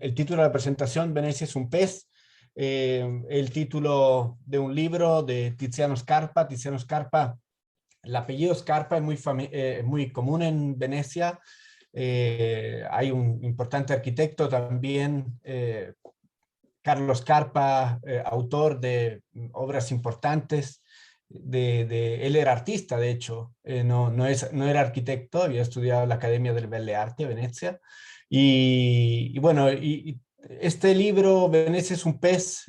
el título de la presentación, Venecia es un pez, el título de un libro de Tiziano Scarpa. Tiziano Scarpa, el apellido Scarpa es muy común en Venecia. Hay un importante arquitecto también, Carlos Scarpa, autor de obras importantes. Él era artista, de hecho, no era arquitecto, había estudiado en la Academia del Belle Arti a Venecia. Bueno, este libro, Venecia es un pez,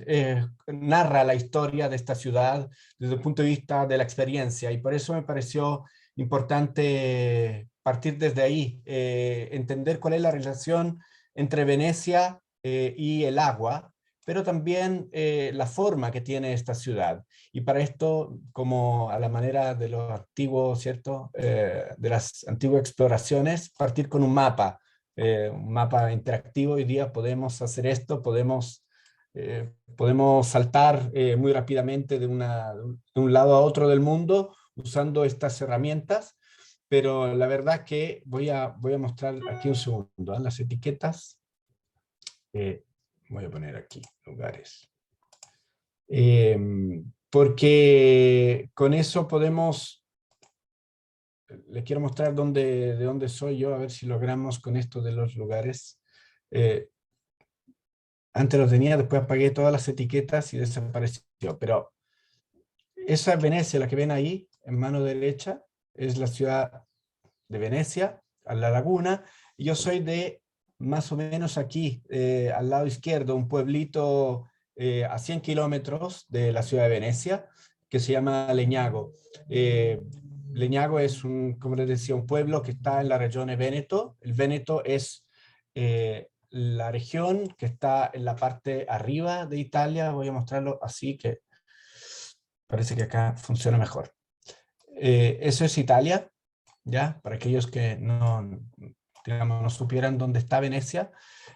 narra la historia de esta ciudad desde el punto de vista de la experiencia, y por eso me pareció importante partir desde ahí, entender cuál es la relación entre Venecia y el agua, pero también la forma que tiene esta ciudad. Y para esto, como a la manera de los antiguos, ¿cierto? De las antiguas exploraciones, partir con un mapa interactivo. Hoy día podemos hacer esto, podemos saltar muy rápidamente de un lado a otro del mundo usando estas herramientas, pero la verdad que voy a mostrar aquí un segundo, ¿eh? Las etiquetas. Voy a poner aquí lugares. Porque con eso podemos, les quiero mostrar de dónde soy yo, a ver si logramos con esto de los lugares. Antes lo tenía, después apagué todas las etiquetas y desapareció, pero esa es Venecia, la que ven ahí, en mano derecha, es la ciudad de Venecia, a la laguna, y yo soy de más o menos aquí, al lado izquierdo, un pueblito a 100 kilómetros de la ciudad de Venecia, que se llama Leñago. Leñago es, como les decía, un pueblo que está en la región de Véneto. El Véneto es la región que está en la parte arriba de Italia. Voy a mostrarlo así, que parece que acá funciona mejor. Eso es Italia, ¿ya? Para aquellos que digamos, no supieran dónde está Venecia.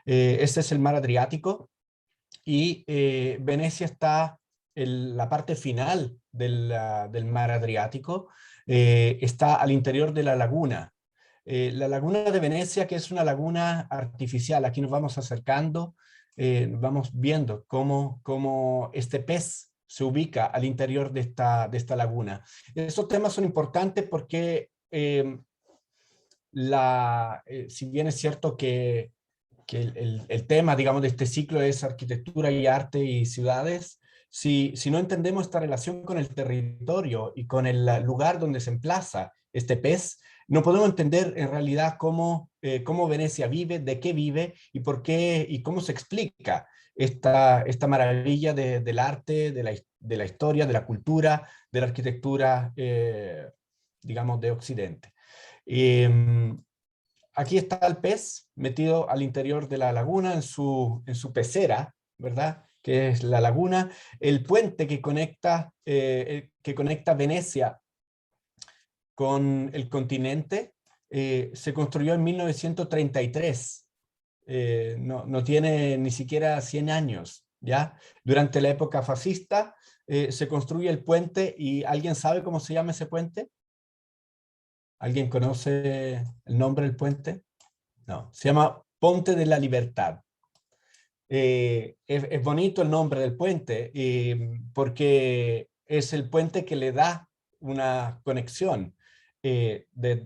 Este es el mar Adriático, y Venecia está en la parte final del mar Adriático, está al interior de la laguna. La laguna de Venecia, que es una laguna artificial, aquí nos vamos acercando, vamos viendo cómo este pez se ubica al interior de esta laguna. Estos temas son importantes porque si bien es cierto que el tema, digamos, de este ciclo es arquitectura y arte y ciudades, si no entendemos esta relación con el territorio y con el lugar donde se emplaza este pez, no podemos entender en realidad cómo Venecia vive, de qué vive y por qué y cómo se explica esta maravilla del arte, de la historia, de la cultura, de la arquitectura, digamos, de Occidente. Aquí está el pez metido al interior de la laguna en su pecera, ¿verdad? Que es la laguna. El puente que conecta Venecia con el continente se construyó en 1933. No tiene ni siquiera 100 años, ¿ya? Durante la época fascista se construye el puente, y ¿alguien sabe cómo se llama ese puente? ¿Alguien conoce el nombre del puente? No, se llama Ponte de la Libertad. Es bonito el nombre del puente, porque es el puente que le da una conexión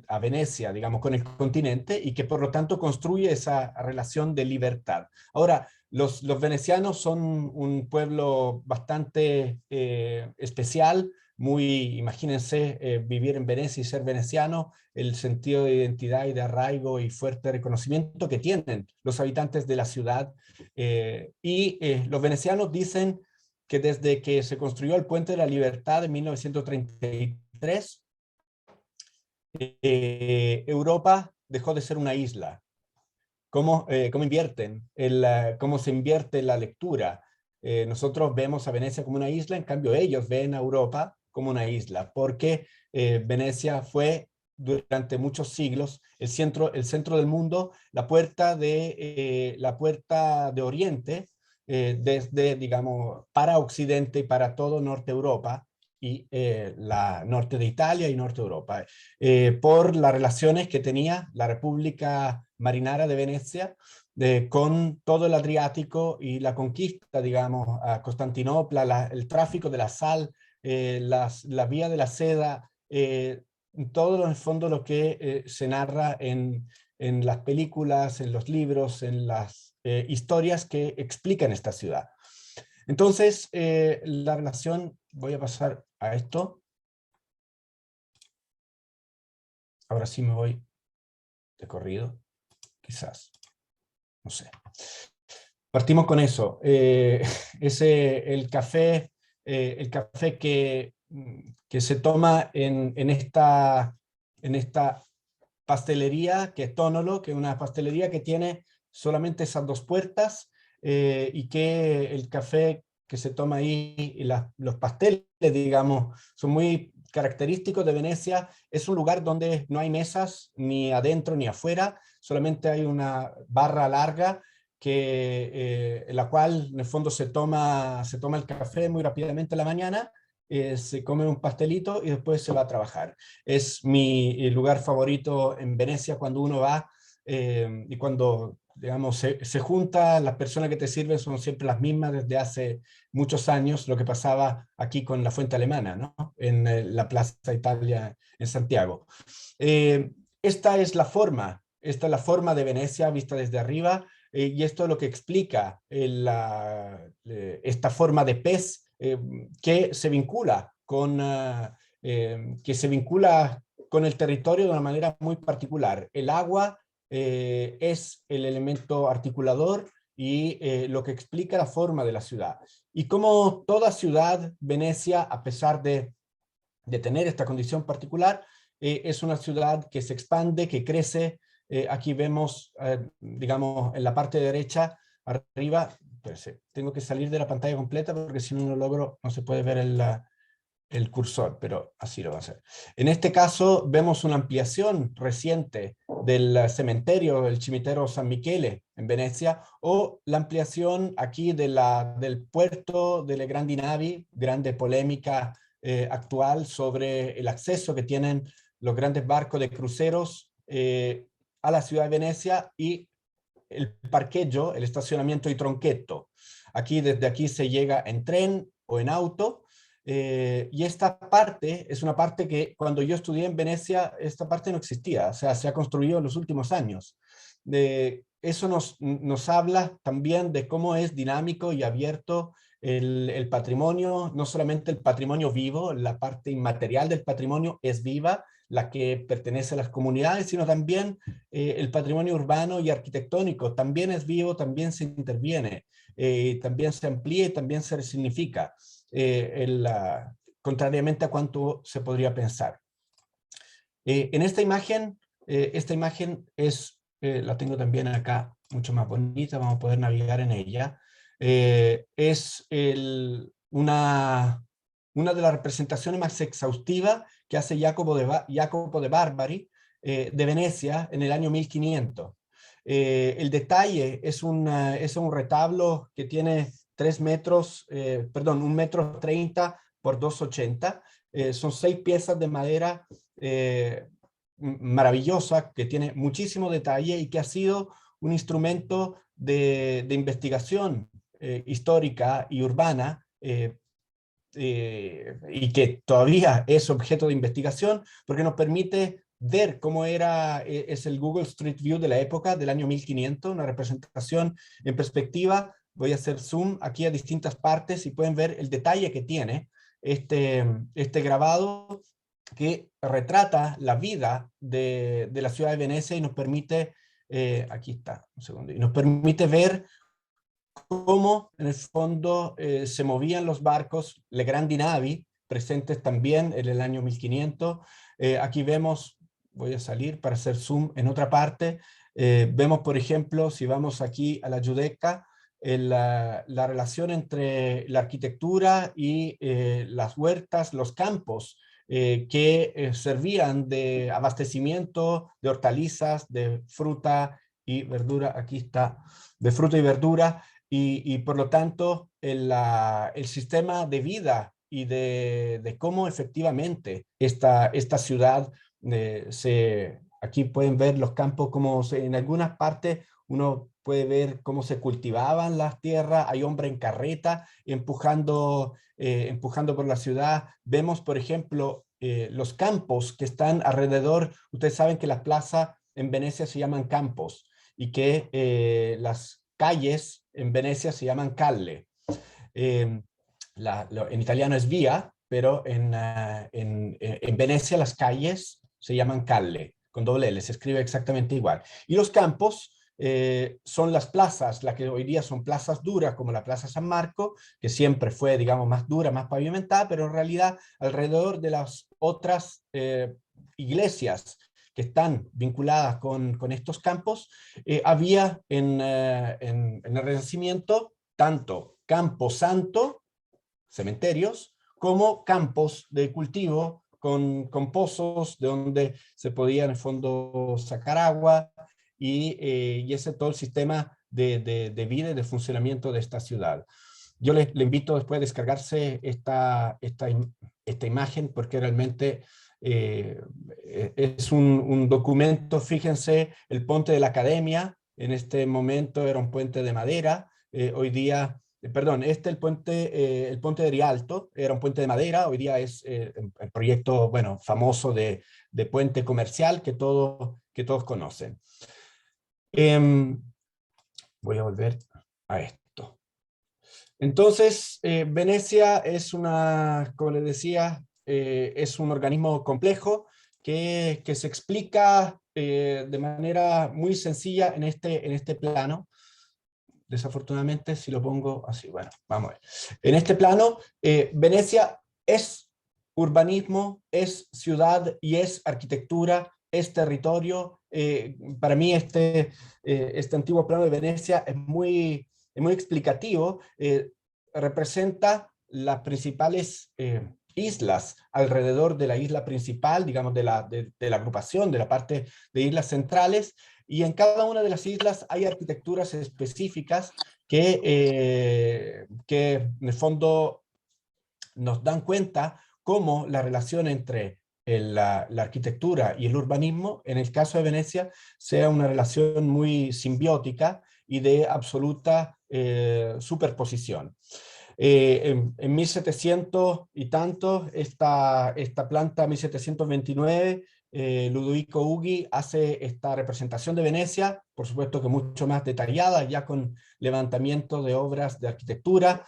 a Venecia, digamos, con el continente, y que por lo tanto construye esa relación de libertad. Ahora, los venecianos son un pueblo bastante especial. Imagínense vivir en Venecia y ser veneciano, el sentido de identidad y de arraigo y fuerte reconocimiento que tienen los habitantes de la ciudad. Los venecianos dicen que desde que se construyó el Puente de la Libertad en 1933, Europa dejó de ser una isla. ¿Cómo cómo se invierte la lectura? Nosotros vemos a Venecia como una isla, en cambio ellos ven a Europa como una isla, porque Venecia fue durante muchos siglos el centro del mundo, la puerta de Oriente, desde, digamos, para Occidente y para todo Norte Europa, y la norte de Italia y Norte de Europa, por las relaciones que tenía la República Marinara de Venecia con todo el Adriático y la conquista, digamos, a Constantinopla, el tráfico de la sal, la vía de la seda, todo en el fondo lo que se narra en las películas, en los libros, en las historias que explican esta ciudad. Entonces, la relación, voy a pasar a esto. Ahora sí me voy de corrido, quizás, no sé. Partimos con eso. El café que se toma en esta pastelería, que es Tónolo, que es una pastelería que tiene solamente esas dos puertas, y que el café que se toma ahí y los pasteles, digamos, son muy característicos de Venecia. Es un lugar donde no hay mesas ni adentro ni afuera, solamente hay una barra larga en la cual en el fondo se toma el café muy rápidamente en la mañana, se come un pastelito y después se va a trabajar. Es mi lugar favorito en Venecia cuando uno va, y cuando, digamos, se junta, las personas que te sirven son siempre las mismas desde hace muchos años, lo que pasaba aquí con la Fuente Alemana, ¿no? En la Plaza Italia en Santiago. Eh, esta es la forma de Venecia vista desde arriba, y esto es lo que explica esta forma de pez, que se vincula con el territorio de una manera muy particular. El agua es el elemento articulador y lo que explica la forma de la ciudad. Y como toda ciudad, Venecia, a pesar de tener esta condición particular, es una ciudad que se expande, que crece. Aquí vemos, digamos, en la parte derecha, arriba, pues, tengo que salir de la pantalla completa porque si no, no se puede ver el cursor, pero así lo va a hacer. En este caso vemos una ampliación reciente del cementerio, el cimitero San Michele en Venecia, o la ampliación aquí del puerto de Le Grandi Navi, grande polémica actual sobre el acceso que tienen los grandes barcos de cruceros a la ciudad de Venecia, y el parqueggio, el estacionamiento y tronquetto. Desde aquí se llega en tren o en auto, y esta parte es una parte que cuando yo estudié en Venecia, esta parte no existía, o sea, se ha construido en los últimos años. Eso nos habla también de cómo es dinámico y abierto el patrimonio, no solamente el patrimonio vivo, la parte inmaterial del patrimonio es viva, la que pertenece a las comunidades, sino también el patrimonio urbano y arquitectónico también es vivo, también se interviene, también se amplía y también se resignifica, contrariamente a cuanto se podría pensar. En esta imagen la tengo también acá, mucho más bonita, vamos a poder navegar en ella. Es una de las representaciones más exhaustivas que hace Jacopo de Barbari de Venecia en el año 1500. El detalle es un retablo que tiene 1 metro 30 por 2,80. Son 6 piezas de madera maravillosa, que tiene muchísimo detalle y que ha sido un instrumento de investigación histórica y urbana, y que todavía es objeto de investigación porque nos permite ver cómo es el Google Street View de la época, del año 1500, una representación en perspectiva. Voy a hacer zoom aquí a distintas partes y pueden ver el detalle que tiene este grabado, que retrata la vida de la ciudad de Venecia y nos permite, aquí está, un segundo, y nos permite ver cómo en el fondo se movían los barcos Le Grandi Navi, presentes también en el año 1500. Aquí vemos, voy a salir para hacer zoom en otra parte, vemos por ejemplo, si vamos aquí a la Giudecca, la relación entre la arquitectura y las huertas, los campos, que servían de abastecimiento de hortalizas, de fruta y verdura, aquí está, de fruta y verdura, y por lo tanto el sistema de vida y de cómo efectivamente esta ciudad, aquí pueden ver los campos como en algunas partes uno puede ver cómo se cultivaban las tierras, hay hombres en carreta empujando por la ciudad. Vemos, por ejemplo, los campos que están alrededor. Ustedes saben que las plazas en Venecia se llaman campos y que las calles en Venecia se llaman calle. Eh, en italiano es vía, pero en Venecia las calles se llaman calle, con doble L, se escribe exactamente igual. Y los campos son las plazas, las que hoy día son plazas duras, como la Plaza San Marco, que siempre fue, digamos, más dura, más pavimentada, pero en realidad alrededor de las otras iglesias que están vinculadas con estos campos, había en el Renacimiento tanto campo santo, cementerios, como campos de cultivo con pozos de donde se podía en el fondo sacar agua y ese todo el sistema de vida y de funcionamiento de esta ciudad. Yo le invito después a descargarse esta imagen porque realmente es un documento. Fíjense, el puente de la Academia, en este momento era un puente de madera, hoy día, perdón, el puente de Rialto era un puente de madera, hoy día es el proyecto, bueno, famoso de puente comercial que todos conocen. Voy a volver a esto. Entonces, Venecia es como les decía, es un organismo complejo que se explica de manera muy sencilla en este plano. Desafortunadamente, si lo pongo así, bueno, vamos a ver. En este plano, Venecia es urbanismo, es ciudad y es arquitectura, es territorio. Para mí este antiguo plano de Venecia es muy explicativo. Representa las principales islas alrededor de la isla principal, digamos, de la agrupación, de la parte de islas centrales, y en cada una de las islas hay arquitecturas específicas que en el fondo nos dan cuenta cómo la relación entre la arquitectura y el urbanismo, en el caso de Venecia, sea una relación muy simbiótica y de absoluta superposición. En 1700 y tanto, esta planta, 1729, Ludovico Ughi hace esta representación de Venecia, por supuesto que mucho más detallada, ya con levantamiento de obras de arquitectura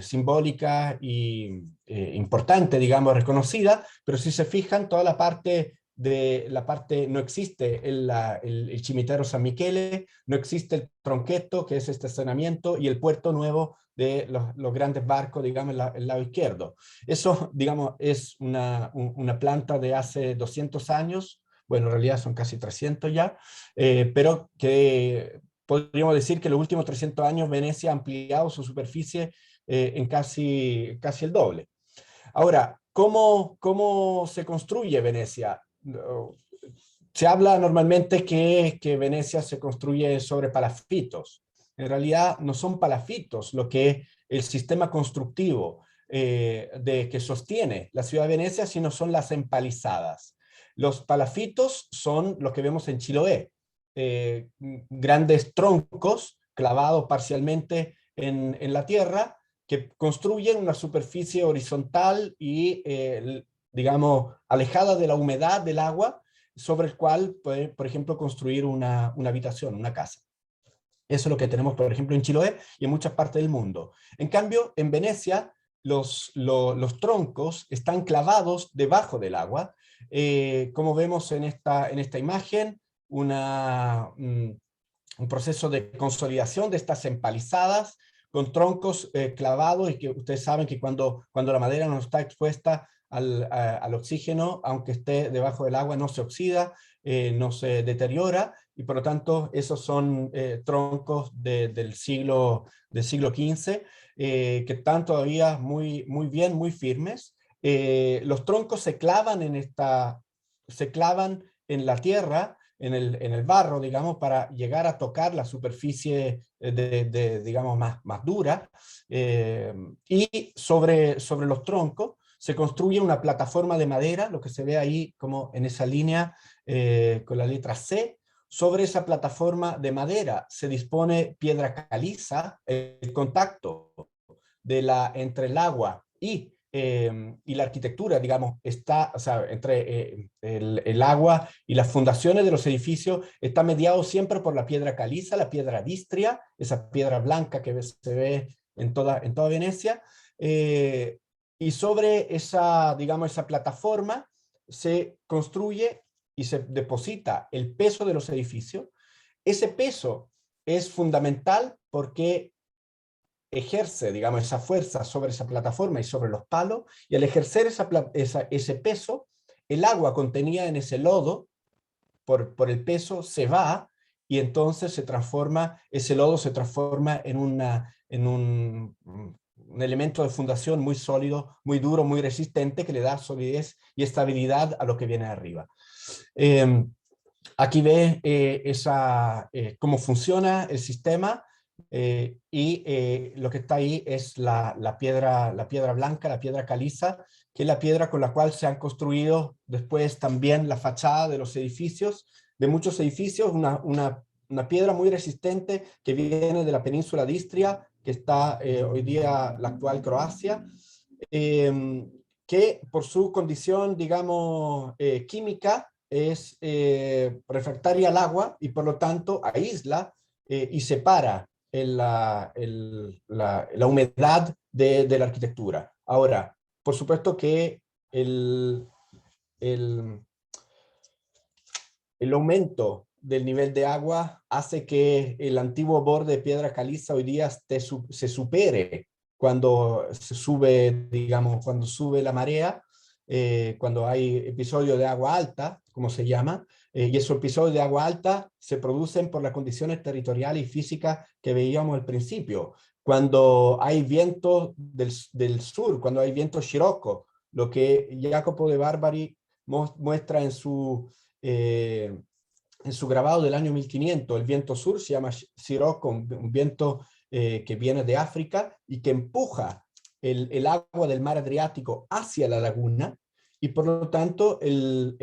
simbólica y importante, digamos, reconocida, pero si se fijan, toda la parte no existe el cimitero San Michele, no existe el Tronchetto, que es estacionamiento, y el puerto nuevo de los grandes barcos, digamos, el lado izquierdo. Eso, digamos, es una planta de hace 200 años, bueno, en realidad son casi 300 ya, pero que podríamos decir que en los últimos 300 años Venecia ha ampliado su superficie en casi el doble. Ahora, ¿cómo se construye Venecia? Se habla normalmente que Venecia se construye sobre palafitos. En realidad no son palafitos lo que el sistema constructivo que sostiene la ciudad de Venecia, sino son las empalizadas. Los palafitos son los que vemos en Chiloé, grandes troncos clavados parcialmente en la tierra, que construyen una superficie horizontal y, digamos, alejada de la humedad del agua, sobre el cual puede, por ejemplo, construir una habitación, una casa. Eso es lo que tenemos, por ejemplo, en Chiloé y en muchas partes del mundo. En cambio, en Venecia, los troncos están clavados debajo del agua, como vemos en esta imagen, un proceso de consolidación de estas empalizadas con troncos clavados, y que ustedes saben que cuando la madera no está expuesta al oxígeno, aunque esté debajo del agua, no se oxida, no se deteriora, y por lo tanto esos son troncos del siglo XV, que están todavía muy bien, muy firmes. Los troncos se clavan en la tierra, en el barro, digamos, para llegar a tocar la superficie digamos, más dura, y sobre los troncos se construye una plataforma de madera, lo que se ve ahí como en esa línea con la letra C, Sobre esa plataforma de madera se dispone piedra caliza, el contacto entre el agua y la arquitectura, digamos, está, o sea, entre el agua y las fundaciones de los edificios, está mediado siempre por la piedra caliza, la piedra vistria, esa piedra blanca que se ve en toda Venecia, y sobre esa, digamos, esa plataforma se construye y se deposita el peso de los edificios. Ese peso es fundamental porque ejerce, digamos, esa fuerza sobre esa plataforma y sobre los palos, y al ejercer ese peso, el agua contenida en ese lodo, por el peso, se va, y entonces ese lodo se transforma en un elemento de fundación muy sólido, muy duro, muy resistente, que le da solidez y estabilidad a lo que viene arriba. Aquí ve cómo funciona el sistema, y lo que está ahí es la piedra blanca, la piedra caliza, que es la piedra con la cual se han construido después también la fachada de los edificios, de muchos edificios, una piedra muy resistente que viene de la península de Istria, que está hoy día la actual Croacia, que por su condición, digamos, química, es refractaria al agua y por lo tanto aísla y separa la humedad de la arquitectura. Ahora, por supuesto que el, el, el aumento del nivel de agua hace que el antiguo borde de piedra caliza hoy día se supere cuando se sube, digamos, cuando sube la marea, cuando hay episodios de agua alta, como se llama, y esos episodios de agua alta se producen por las condiciones territoriales y físicas que veíamos al principio. Cuando hay vientos del sur, cuando hay vientos scirocco, lo que Jacopo de Barbari muestra en su grabado del año 1500, el viento sur se llama Scirocco, un viento que viene de África y que empuja el agua del mar Adriático hacia la laguna, y por lo tanto el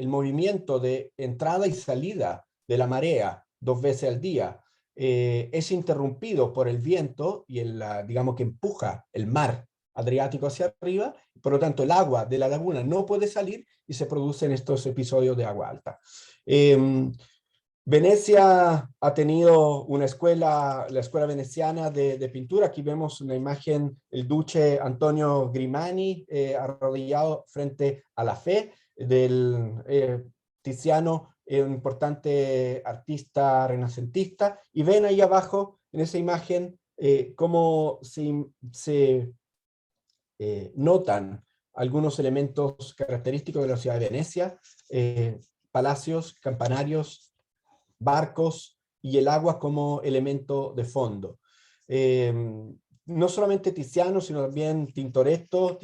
movimiento de entrada y salida de la marea 2 veces al día es interrumpido por el viento y digamos que empuja el mar Adriático hacia arriba, por lo tanto el agua de la laguna no puede salir y se producen estos episodios de agua alta. Venecia ha tenido una escuela, la escuela veneciana de pintura. Aquí vemos una imagen, el duce Antonio Grimani arrodillado frente a la fe del Tiziano, un importante artista renacentista, y ven ahí abajo en esa imagen cómo se notan algunos elementos característicos de la ciudad de Venecia, palacios, campanarios, barcos y el agua como elemento de fondo. No solamente Tiziano, sino también Tintoretto,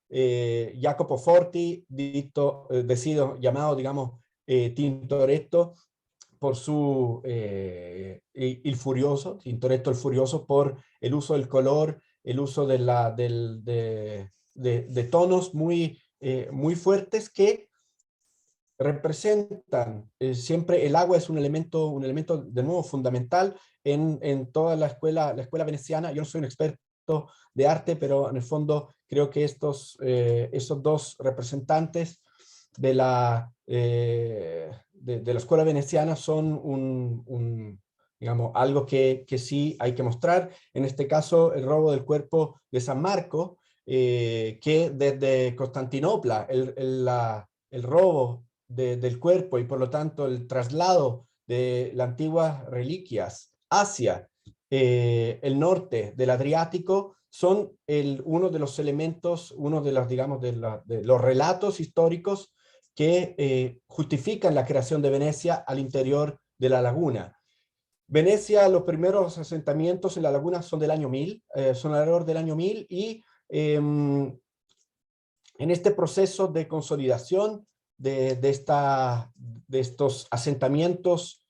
Jacopo Forti, llamado, digamos, Tintoretto por Tintoretto el Furioso, por el uso del color, el uso de tonos muy fuertes que representan siempre. El agua es un elemento de nuevo fundamental en toda la escuela veneciana. Yo no soy un experto de arte, pero en el fondo creo que esos dos representantes de la escuela veneciana son digamos, algo que sí hay que mostrar. En este caso, el robo del cuerpo de San Marco, que desde Constantinopla, el robo del cuerpo y por lo tanto el traslado de las antiguas reliquias hacia el norte del Adriático son uno de los elementos, uno de los, digamos, de los relatos históricos que justifican la creación de Venecia al interior de la laguna. Venecia, los primeros asentamientos en la laguna son del año 1000, son alrededor del año 1000, y en este proceso de consolidación de estos asentamientos,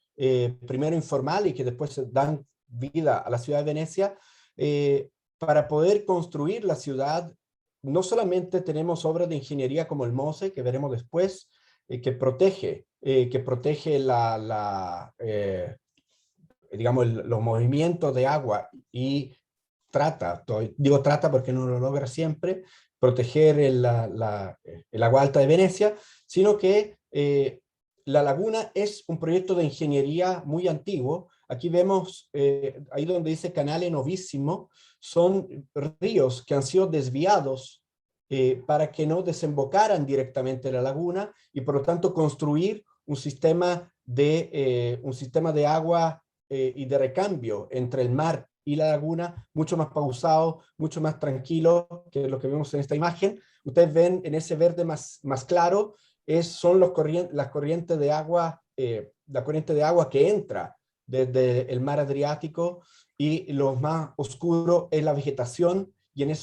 primero informales y que después dan vida a la ciudad de Venecia, para poder construir la ciudad, no solamente tenemos obras de ingeniería como el MOSE, que veremos después, que protege digamos, los movimientos de agua y digo trata porque no lo logra siempre, proteger el agua alta de Venecia, sino que la laguna es un proyecto de ingeniería muy antiguo. Aquí vemos, ahí donde dice Canale Novissimo, son ríos que han sido desviados para que no desembocaran directamente en la laguna y por lo tanto construir un sistema de agua y de recambio entre el mar y la laguna mucho más pausado, mucho más tranquilo que lo que vemos en esta imagen. Ustedes ven en ese verde más claro, son las corrientes de agua, la corriente de agua que entra desde el mar Adriático, y lo más oscuro es la vegetación, y en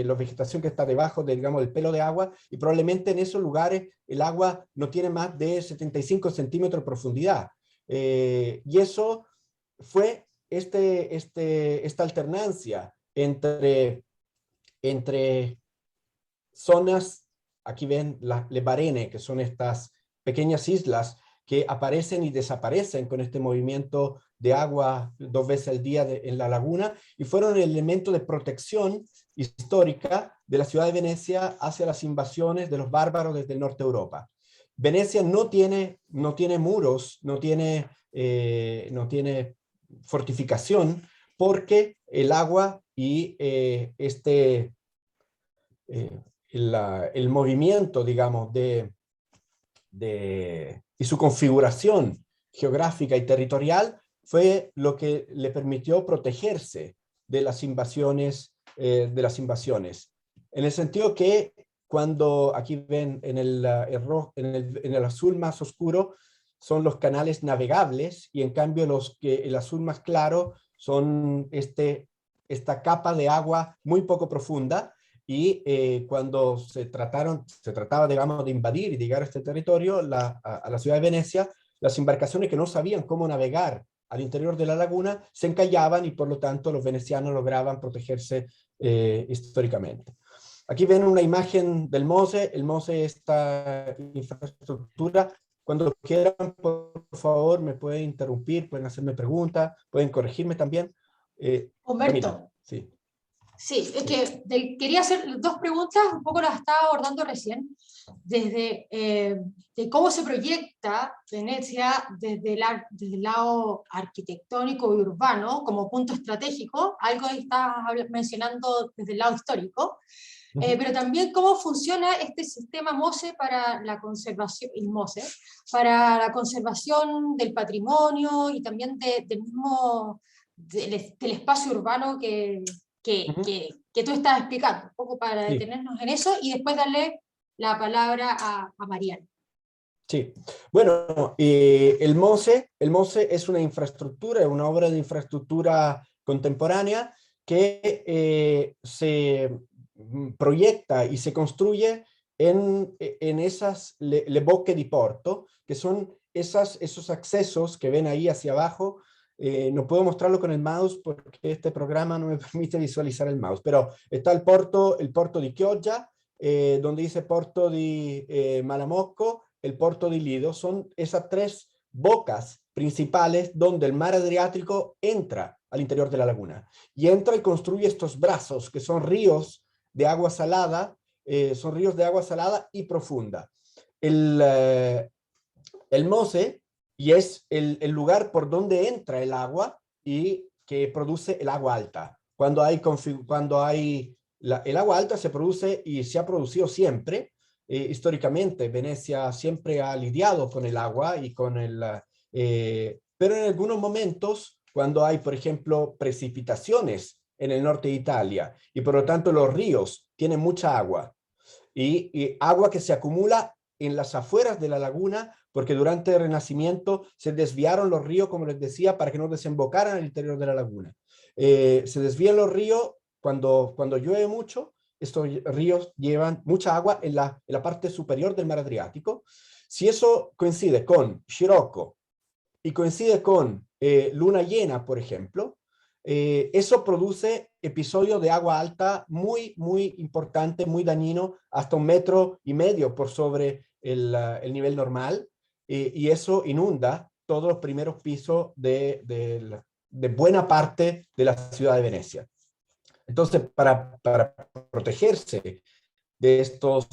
la vegetación que está debajo de, digamos, el pelo de agua, y probablemente en esos lugares el agua no tiene más de 75 centímetros de profundidad. Y eso fue esta alternancia entre zonas, aquí ven les Barene, que son estas pequeñas islas que aparecen y desaparecen con este movimiento de agua 2 veces al día en la laguna, y fueron el elemento de protección histórica de la ciudad de Venecia hacia las invasiones de los bárbaros desde el norte de Europa. Venecia no tiene muros, no tiene fortificación, porque el agua y el movimiento, digamos, y su configuración geográfica y territorial fue lo que le permitió protegerse de las invasiones. En el sentido que cuando aquí ven en el azul más oscuro son los canales navegables, y en cambio el azul más claro son esta capa de agua muy poco profunda. Y cuando se trataba, digamos, de invadir y llegar a este territorio, a la ciudad de Venecia, las embarcaciones que no sabían cómo navegar al interior de la laguna se encallaban, y por lo tanto los venecianos lograban protegerse históricamente. Aquí ven una imagen del Mose. El Mose, esta infraestructura. Cuando quieran, por favor, me pueden interrumpir, pueden hacerme preguntas, pueden corregirme también. Camila, Humberto, sí. sí, es que quería hacer dos preguntas, un poco las estaba abordando recién, desde de cómo se proyecta Venecia desde el lado arquitectónico y urbano como punto estratégico, algo que estabas mencionando desde el lado histórico, pero también cómo funciona este sistema MOSE para la conservación, el MOSE, para la conservación del patrimonio y también del espacio urbano que tú estás explicando, un poco para Sí. detenernos en eso y después darle la palabra a Mariana. Sí, bueno, el MOSE es una infraestructura, una obra de infraestructura contemporánea que se proyecta y se construye en esas le bocche di porto, que son esos accesos que ven ahí hacia abajo. No puedo mostrarlo con el mouse porque este programa no me permite visualizar el mouse, pero está el porto di Chioggia, donde dice Porto di Malamocco, el Porto di Lido. Son esas 3 bocas principales donde el mar Adriático entra al interior de la laguna. Y entra y construye estos brazos, que son ríos de agua salada, y profunda. El Mose, y es el lugar por donde entra el agua y que produce el agua alta. Cuando hay el agua alta se produce, y se ha producido siempre, históricamente. Venecia siempre ha lidiado con el agua y pero en algunos momentos, cuando hay, por ejemplo, precipitaciones en el norte de Italia, y por lo tanto los ríos tienen mucha agua, y agua que se acumula en las afueras de la laguna, porque durante el Renacimiento se desviaron los ríos, como les decía, para que no desembocaran al interior de la laguna. Se desvían los ríos cuando llueve mucho. Estos ríos llevan mucha agua en la parte superior del mar Adriático. Si eso coincide con Scirocco y coincide con luna llena, por ejemplo, eso produce episodios de agua alta muy, muy importante, muy dañino, hasta 1,5 metros por sobre el nivel normal, y eso inunda todos los primeros pisos de buena parte de la ciudad de Venecia. Entonces, para protegerse de estos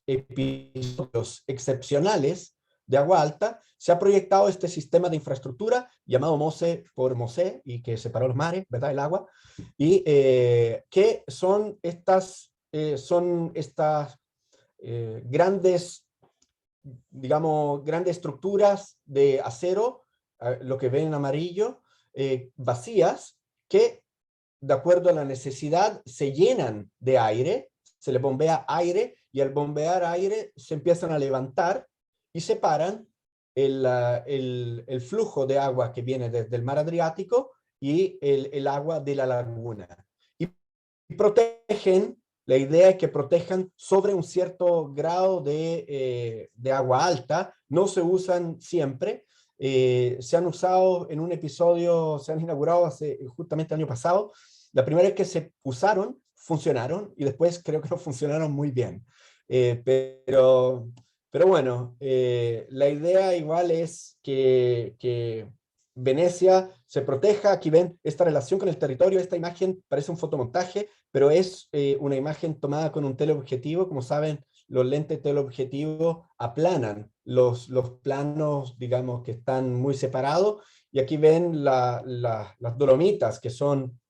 episodios excepcionales de agua alta, se ha proyectado este sistema de infraestructura llamado MOSE por Mosè, y que separó los mares, ¿verdad? El agua, y que son estas grandes, digamos, grandes estructuras de acero, lo que ven en amarillo, vacías, que de acuerdo a la necesidad se llenan de aire, se le bombea aire, y al bombear aire se empiezan a levantar y separan el flujo de agua que viene desde el mar Adriático y el agua de la laguna. Y protegen, la idea es que protejan sobre un cierto grado de agua alta, no se usan siempre, se han usado en un episodio, se han inaugurado justamente el año pasado. La primera vez que se usaron, funcionaron, y después creo que no funcionaron muy bien. Pero bueno, la idea igual es que Venecia se proteja. Aquí ven esta relación con el territorio. Esta imagen parece un fotomontaje, pero es una imagen tomada con un teleobjetivo. Como saben, los lentes teleobjetivos aplanan los planos, digamos, que están muy separados. Y aquí ven las Dolomitas, que son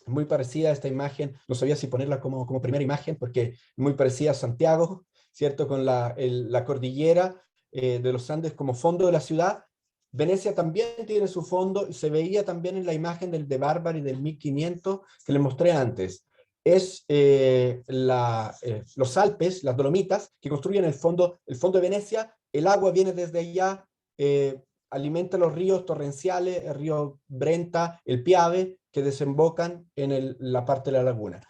muy parecida a esta imagen. No sabía si ponerla como primera imagen, porque es muy parecida a Santiago, ¿cierto? Con la cordillera de los Andes como fondo de la ciudad. Venecia también tiene su fondo, y se veía también en la imagen del de Barbary del 1500 que les mostré antes. Es los Alpes, las Dolomitas, que construyen el fondo de Venecia. El agua viene desde allá, alimenta los ríos torrenciales, el río Brenta, el Piave, que desembocan en la parte de la laguna.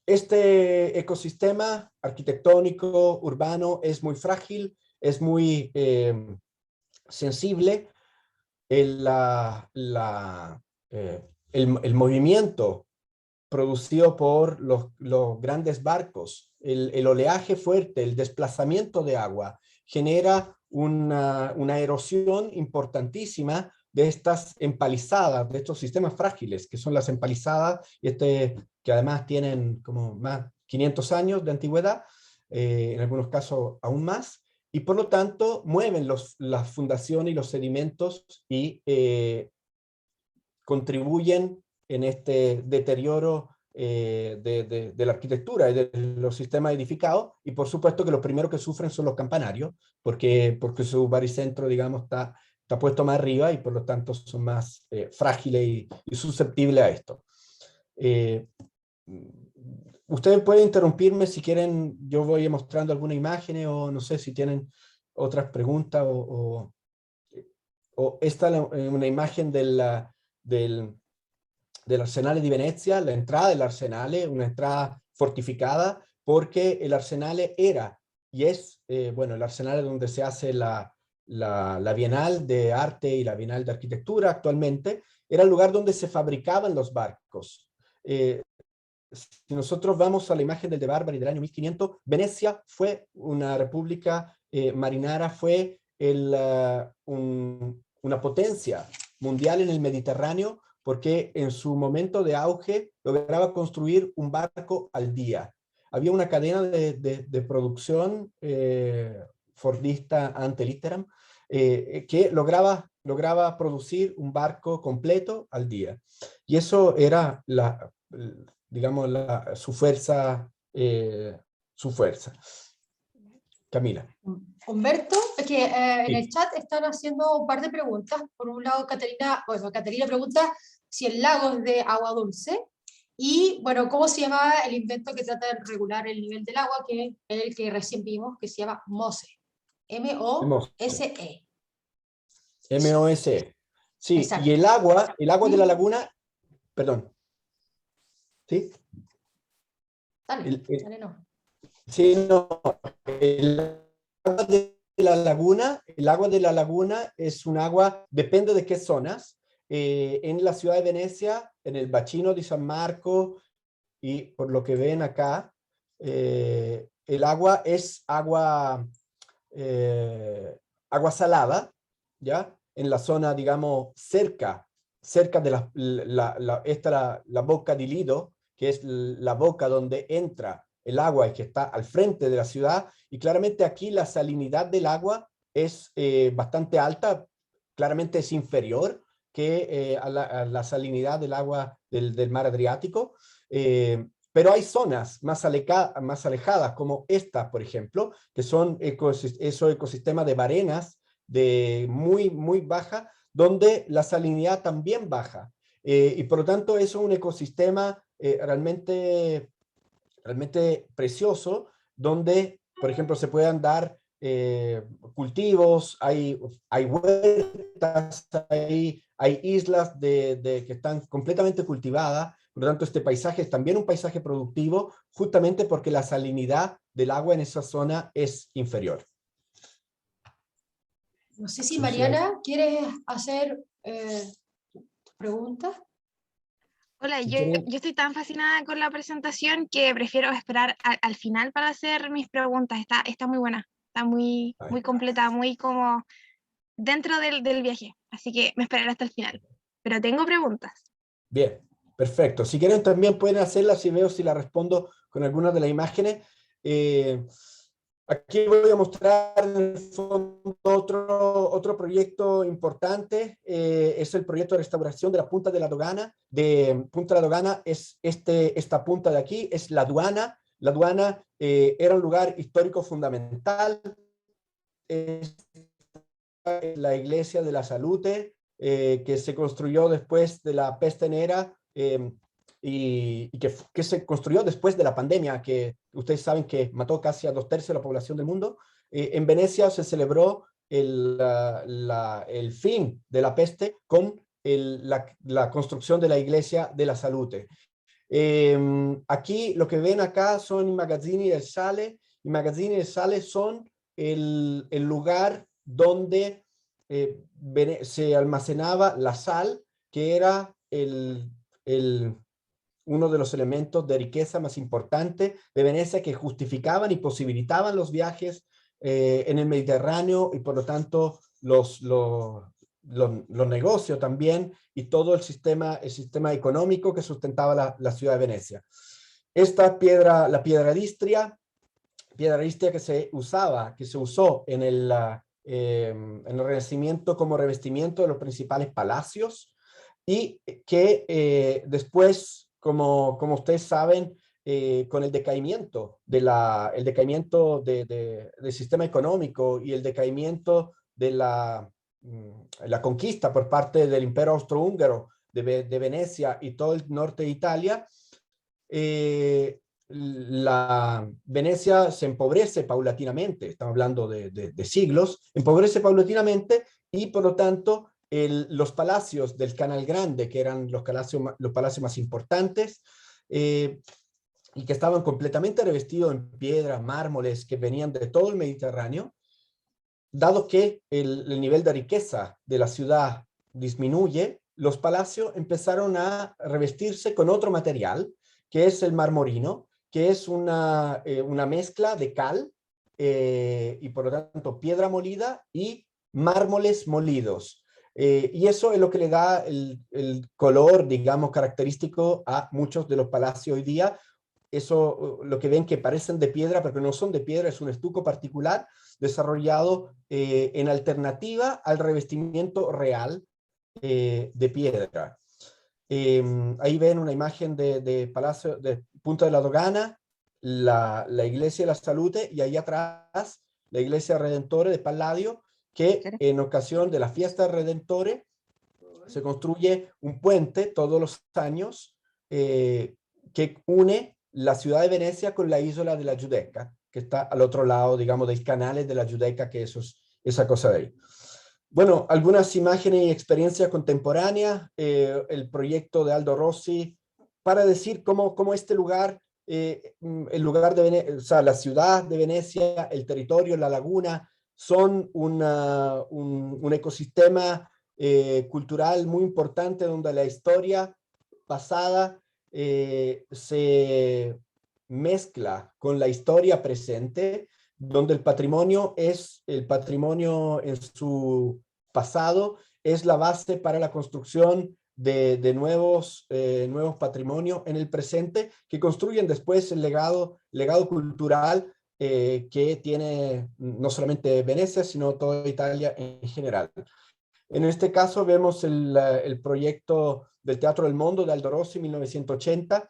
Este ecosistema arquitectónico, urbano, es muy frágil, es muy sensible. El movimiento producido por los grandes barcos, el oleaje fuerte, el desplazamiento de agua, genera una erosión importantísima de estas empalizadas, de estos sistemas frágiles, que son las empalizadas, que además tienen como más 500 años de antigüedad, en algunos casos aún más, y por lo tanto mueven las fundaciones y los sedimentos, y contribuyen en este deterioro de la arquitectura y de los sistemas edificados. Y por supuesto que los primeros que sufren son los campanarios, porque su baricentro, digamos, está puesto más arriba, y por lo tanto son más frágiles y susceptibles a esto. Ustedes pueden interrumpirme si quieren. Yo voy mostrando alguna imagen, o no sé si tienen otras preguntas, o esta es una imagen del Arsenale di Venezia. La entrada del Arsenale, una entrada fortificada, porque el Arsenale era y es, bueno, el Arsenale donde se hace la Bienal de Arte y la Bienal de Arquitectura actualmente, era el lugar donde se fabricaban los barcos. Si nosotros vamos a la imagen del de Barbary del año 1500, Venecia fue una república marinara, fue una potencia mundial en el Mediterráneo, porque en su momento de auge lograba construir un barco al día. Había una cadena de producción fordista ante litteram, que lograba producir un barco completo al día. Y eso era digamos, su fuerza. Camila. Humberto, es que en Sí. el chat están haciendo un par de preguntas. Por un lado, Caterina pregunta si el lago es de agua dulce, y bueno, ¿cómo se llama el invento que trata de regular el nivel del agua, que es el que recién vimos, que se llama MOSE? M-O-S-E. MOSE. Sí, Exacto. y el agua de la laguna, perdón. ¿Sí? Dale, dale, no. Sí, no. El agua de la laguna es un agua, depende de qué zonas. En la ciudad de Venecia, en el bacino de San Marco, y por lo que ven acá, el agua es agua, agua salada, ¿ya? En la zona, digamos, cerca de la boca di Lido, que es la boca donde entra el agua y que está al frente de la ciudad, y claramente aquí la salinidad del agua es bastante alta, claramente es inferior que a la salinidad del agua del mar Adriático, pero hay zonas más alejadas, como esta, por ejemplo, que son esos ecosistemas de barenas de muy baja, donde la salinidad también baja. Y por lo tanto, eso es un ecosistema realmente precioso, donde, por ejemplo, se puedan dar cultivos, hay huertas, hay islas que están completamente cultivadas. Por lo tanto, este paisaje es también un paisaje productivo, justamente porque la salinidad del agua en esa zona es inferior. No sé si Mariana, ¿quieres hacer preguntas? Hola, Si yo quieren, estoy tan fascinada con la presentación que prefiero esperar al final para hacer mis preguntas. Está muy buena, está muy completa, muy como dentro del viaje. Así que me esperaré hasta el final. Pero tengo preguntas. bien, perfecto. Si quieren también pueden hacerlas y veo si la respondo con algunas de las imágenes. Aquí voy a mostrar en el fondo otro proyecto importante, es el proyecto de restauración de la Punta de la Dogana. Punta de la Dogana es esta punta de aquí, es la aduana. La aduana era un lugar histórico fundamental, es la iglesia de la Salute, que se construyó después de la peste negra, y que se construyó después de la pandemia, que ustedes saben que mató casi a 2/3 de la población del mundo. En Venecia se celebró el fin de la peste con la construcción de la iglesia de la Salute. Aquí lo que ven acá son i magazzini del sale. I magazzini del sale son el lugar donde se almacenaba la sal, que era uno de los elementos de riqueza más importantes de Venecia, que justificaban y posibilitaban los viajes en el Mediterráneo, y por lo tanto los negocios también, y todo el sistema económico que sustentaba la ciudad de Venecia. Esta piedra, la piedra d'Istria que se usó en el Renacimiento como revestimiento de los principales palacios, y que después, como ustedes saben, con el decaimiento, del sistema económico y el decaimiento de la conquista por parte del Imperio Austrohúngaro de Venecia y todo el norte de Italia, la Venecia se empobrece paulatinamente, estamos hablando de siglos, empobrece paulatinamente, y por lo tanto los palacios del Canal Grande, que eran los palacios más importantes, y que estaban completamente revestidos en piedras, mármoles, que venían de todo el Mediterráneo, dado que el nivel de riqueza de la ciudad disminuye, los palacios empezaron a revestirse con otro material, que es el marmorino, que es una mezcla de cal, y por lo tanto piedra molida y mármoles molidos. Y eso es lo que le da el color, digamos, característico a muchos de los palacios hoy día. Eso, lo que ven que parecen de piedra, pero que no son de piedra, es un estuco particular desarrollado en alternativa al revestimiento real de piedra. Ahí ven una imagen de Palacio de Punta de la Dogana, la iglesia de la Salute, y ahí atrás la iglesia Redentore de Palladio, que en ocasión de la fiesta de Redentore se construye un puente todos los años, que une la ciudad de Venecia con la isla de la Giudecca, que está al otro lado, digamos, del canal de la Giudecca, que esa cosa de ahí. Bueno, algunas imágenes y experiencias contemporáneas, el proyecto de Aldo Rossi, para decir cómo este lugar, el lugar de Venecia, o sea, la ciudad de Venecia, el territorio, la laguna, son un ecosistema cultural muy importante, donde la historia pasada se mezcla con la historia presente, donde el patrimonio en su pasado es la base para la construcción de nuevos patrimonios en el presente, que construyen después el legado cultural que tiene no solamente Venecia, sino toda Italia en general. En este caso vemos el proyecto del Teatro del Mondo de Aldo Rossi, 1980,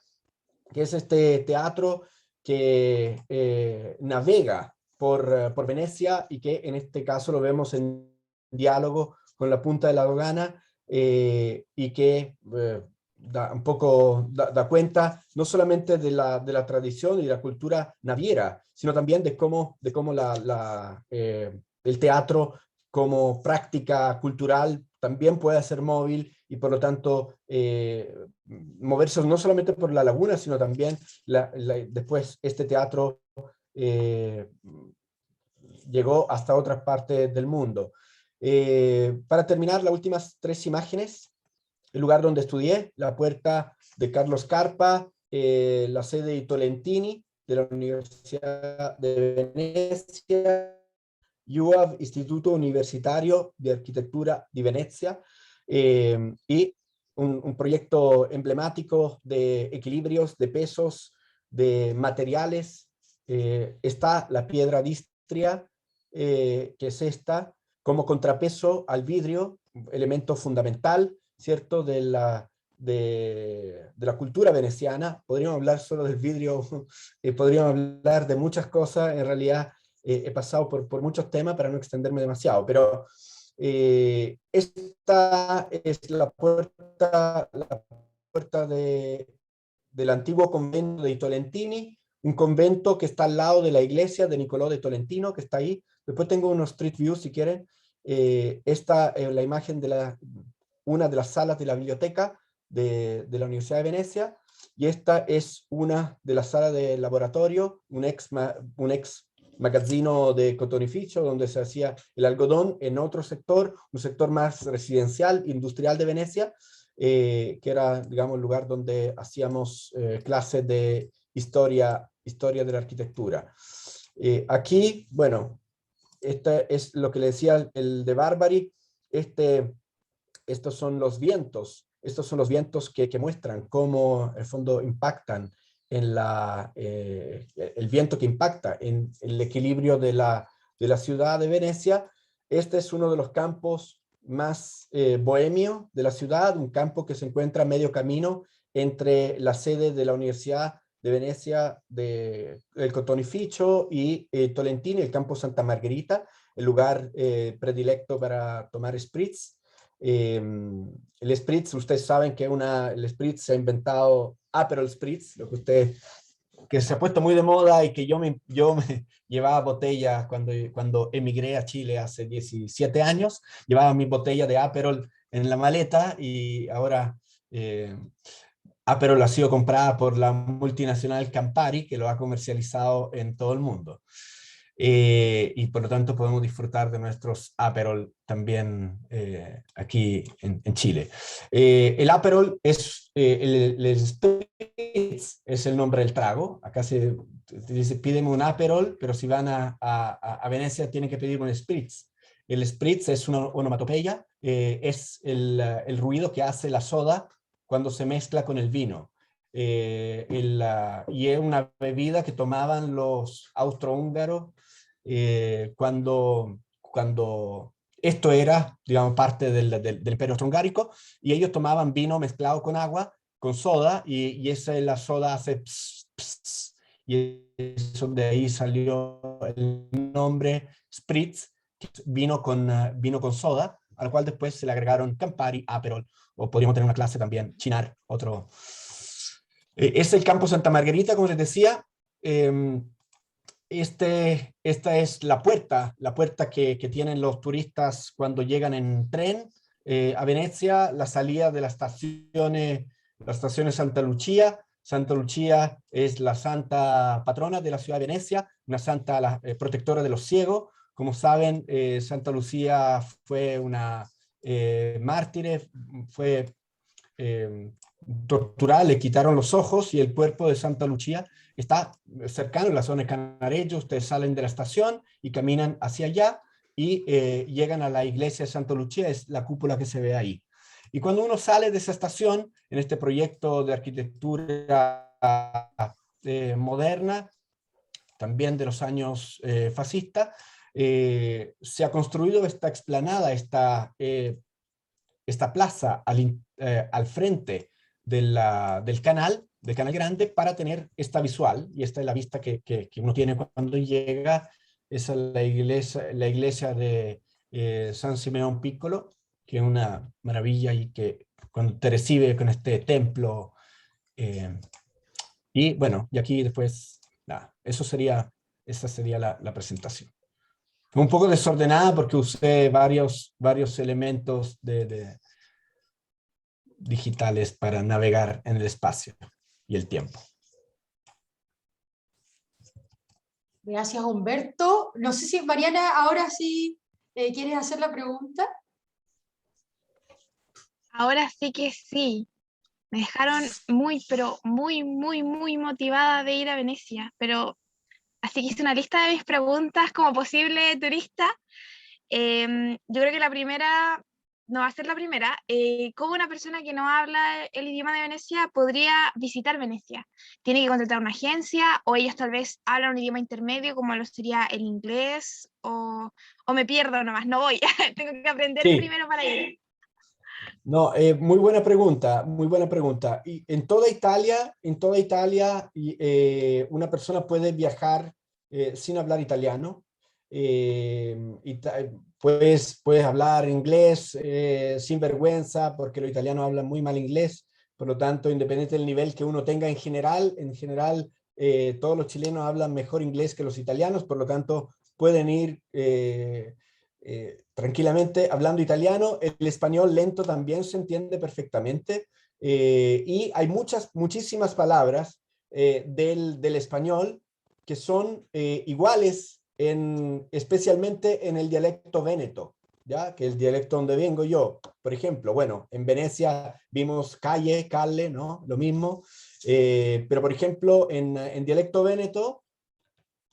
que es este teatro que navega por Venecia y que en este caso lo vemos en diálogo con la Punta de la Dogana y que da cuenta no solamente de la tradición y de la cultura naviera, sino también de cómo el teatro como práctica cultural también puede ser móvil y por lo tanto moverse no solamente por la laguna, sino también después este teatro llegó hasta otras partes del mundo. Para terminar, las últimas 3 imágenes: el lugar donde estudié, la puerta de Carlos Carpa, la sede de Tolentini, de la Universidad de Venecia, UAV, Instituto Universitario de Arquitectura de Venecia, y un proyecto emblemático de equilibrios, de pesos, de materiales. Está la piedra d'Istria, que es esta, como contrapeso al vidrio, elemento fundamental, ¿cierto?, de la cultura veneciana. Podríamos hablar solo del vidrio, podríamos hablar de muchas cosas, en realidad he pasado por muchos temas para no extenderme demasiado, pero esta es la puerta del antiguo convento de Tolentini, un convento que está al lado de la iglesia de Nicolò de Tolentino, que está ahí. Después tengo unos street views si quieren. Esta es la imagen de una de las salas de la biblioteca de la Universidad de Venecia, y esta es una de las salas de laboratorio, un ex magazzino de cotonificio, donde se hacía el algodón, en otro sector, un sector más residencial, industrial de Venecia, que era, digamos, el lugar donde hacíamos clases de historia de la arquitectura. Aquí, bueno, este es lo que le decía el de Barbari. Estos son los vientos que muestran cómo, en el fondo, impactan en el viento que impacta en el equilibrio de la ciudad de Venecia. Este es uno de los campos más bohemios de la ciudad, un campo que se encuentra a medio camino entre la sede de la Universidad de Venecia, del Cotonificio, y Tolentini, el campo Santa Margherita, el lugar predilecto para tomar spritz. El spritz, ustedes saben que el spritz se ha inventado, Aperol Spritz, que se ha puesto muy de moda, y que yo me llevaba botellas cuando emigré a Chile hace 17 años, llevaba mi botella de Aperol en la maleta, y ahora Aperol ha sido comprada por la multinacional Campari, que lo ha comercializado en todo el mundo. Y por lo tanto podemos disfrutar de nuestros Aperol también aquí en Chile. El Aperol es el Spritz, es el nombre del trago. Acá se dice pídeme un Aperol, pero si van a Venecia tienen que pedir un Spritz. El Spritz es una onomatopeya, es el ruido que hace la soda cuando se mezcla con el vino. Y es una bebida que tomaban los austrohúngaros cuando esto era, digamos, parte del Imperio Austrohúngarico, y ellos tomaban vino mezclado con agua, con soda, y la soda hace pss, pss, y eso, de ahí salió el nombre Spritz, vino con soda, al cual después se le agregaron Campari, Aperol, o podríamos tener una clase también, Chinar, otro. Es el campo Santa Margherita, como les decía. Esta es la puerta que tienen los turistas cuando llegan en tren a Venecia, la salida de la estación Santa Lucia. Santa Lucia es la santa patrona de la ciudad de Venecia, una santa protectora de los ciegos. Como saben, Santa Lucía fue una mártir, fue torturada, le quitaron los ojos y el cuerpo de Santa Lucía está cercano en la zona de Canarello. Ustedes salen de la estación y caminan hacia allá y llegan a la iglesia de Santa Lucía, es la cúpula que se ve ahí. Y cuando uno sale de esa estación, en este proyecto de arquitectura moderna, también de los años fascistas, se ha construido esta explanada, esta plaza al frente del canal grande para tener esta visual, y esta es la vista que uno tiene cuando llega. Esa es la iglesia de San Simeón Piccolo, que es una maravilla, y que cuando te recibe con este templo. Y bueno, y aquí después, nada, esa sería la presentación. Fue un poco desordenada porque usé varios elementos digitales para navegar en el espacio y el tiempo. Gracias, Humberto. No sé si Mariana, ahora sí quieres hacer la pregunta. Ahora sí que sí. Me dejaron pero muy motivada de ir a Venecia. Pero así que hice una lista de mis preguntas como posible turista. Yo creo que la primera no va a ser la primera. ¿Cómo una persona que no habla el idioma de Venecia podría visitar Venecia? ¿Tiene que contratar una agencia o ellos tal vez hablan un idioma intermedio como lo sería el inglés? ¿O me pierdo nomás? No voy. Tengo que aprender Sí. primero para ir. No, muy buena pregunta, muy buena pregunta. Y en toda Italia, una persona puede viajar sin hablar italiano. Puedes hablar inglés sin vergüenza, porque los italianos hablan muy mal inglés. Por lo tanto, independiente del nivel que uno tenga en general, todos los chilenos hablan mejor inglés que los italianos. Por lo tanto, pueden ir tranquilamente hablando italiano. El español lento también se entiende perfectamente, y hay muchísimas palabras del español que son iguales, especialmente en el dialecto véneto, ¿ya? Que es el dialecto donde vengo yo. Por ejemplo, bueno, en Venecia vimos calle, ¿no? Lo mismo. Pero, por ejemplo, en dialecto véneto,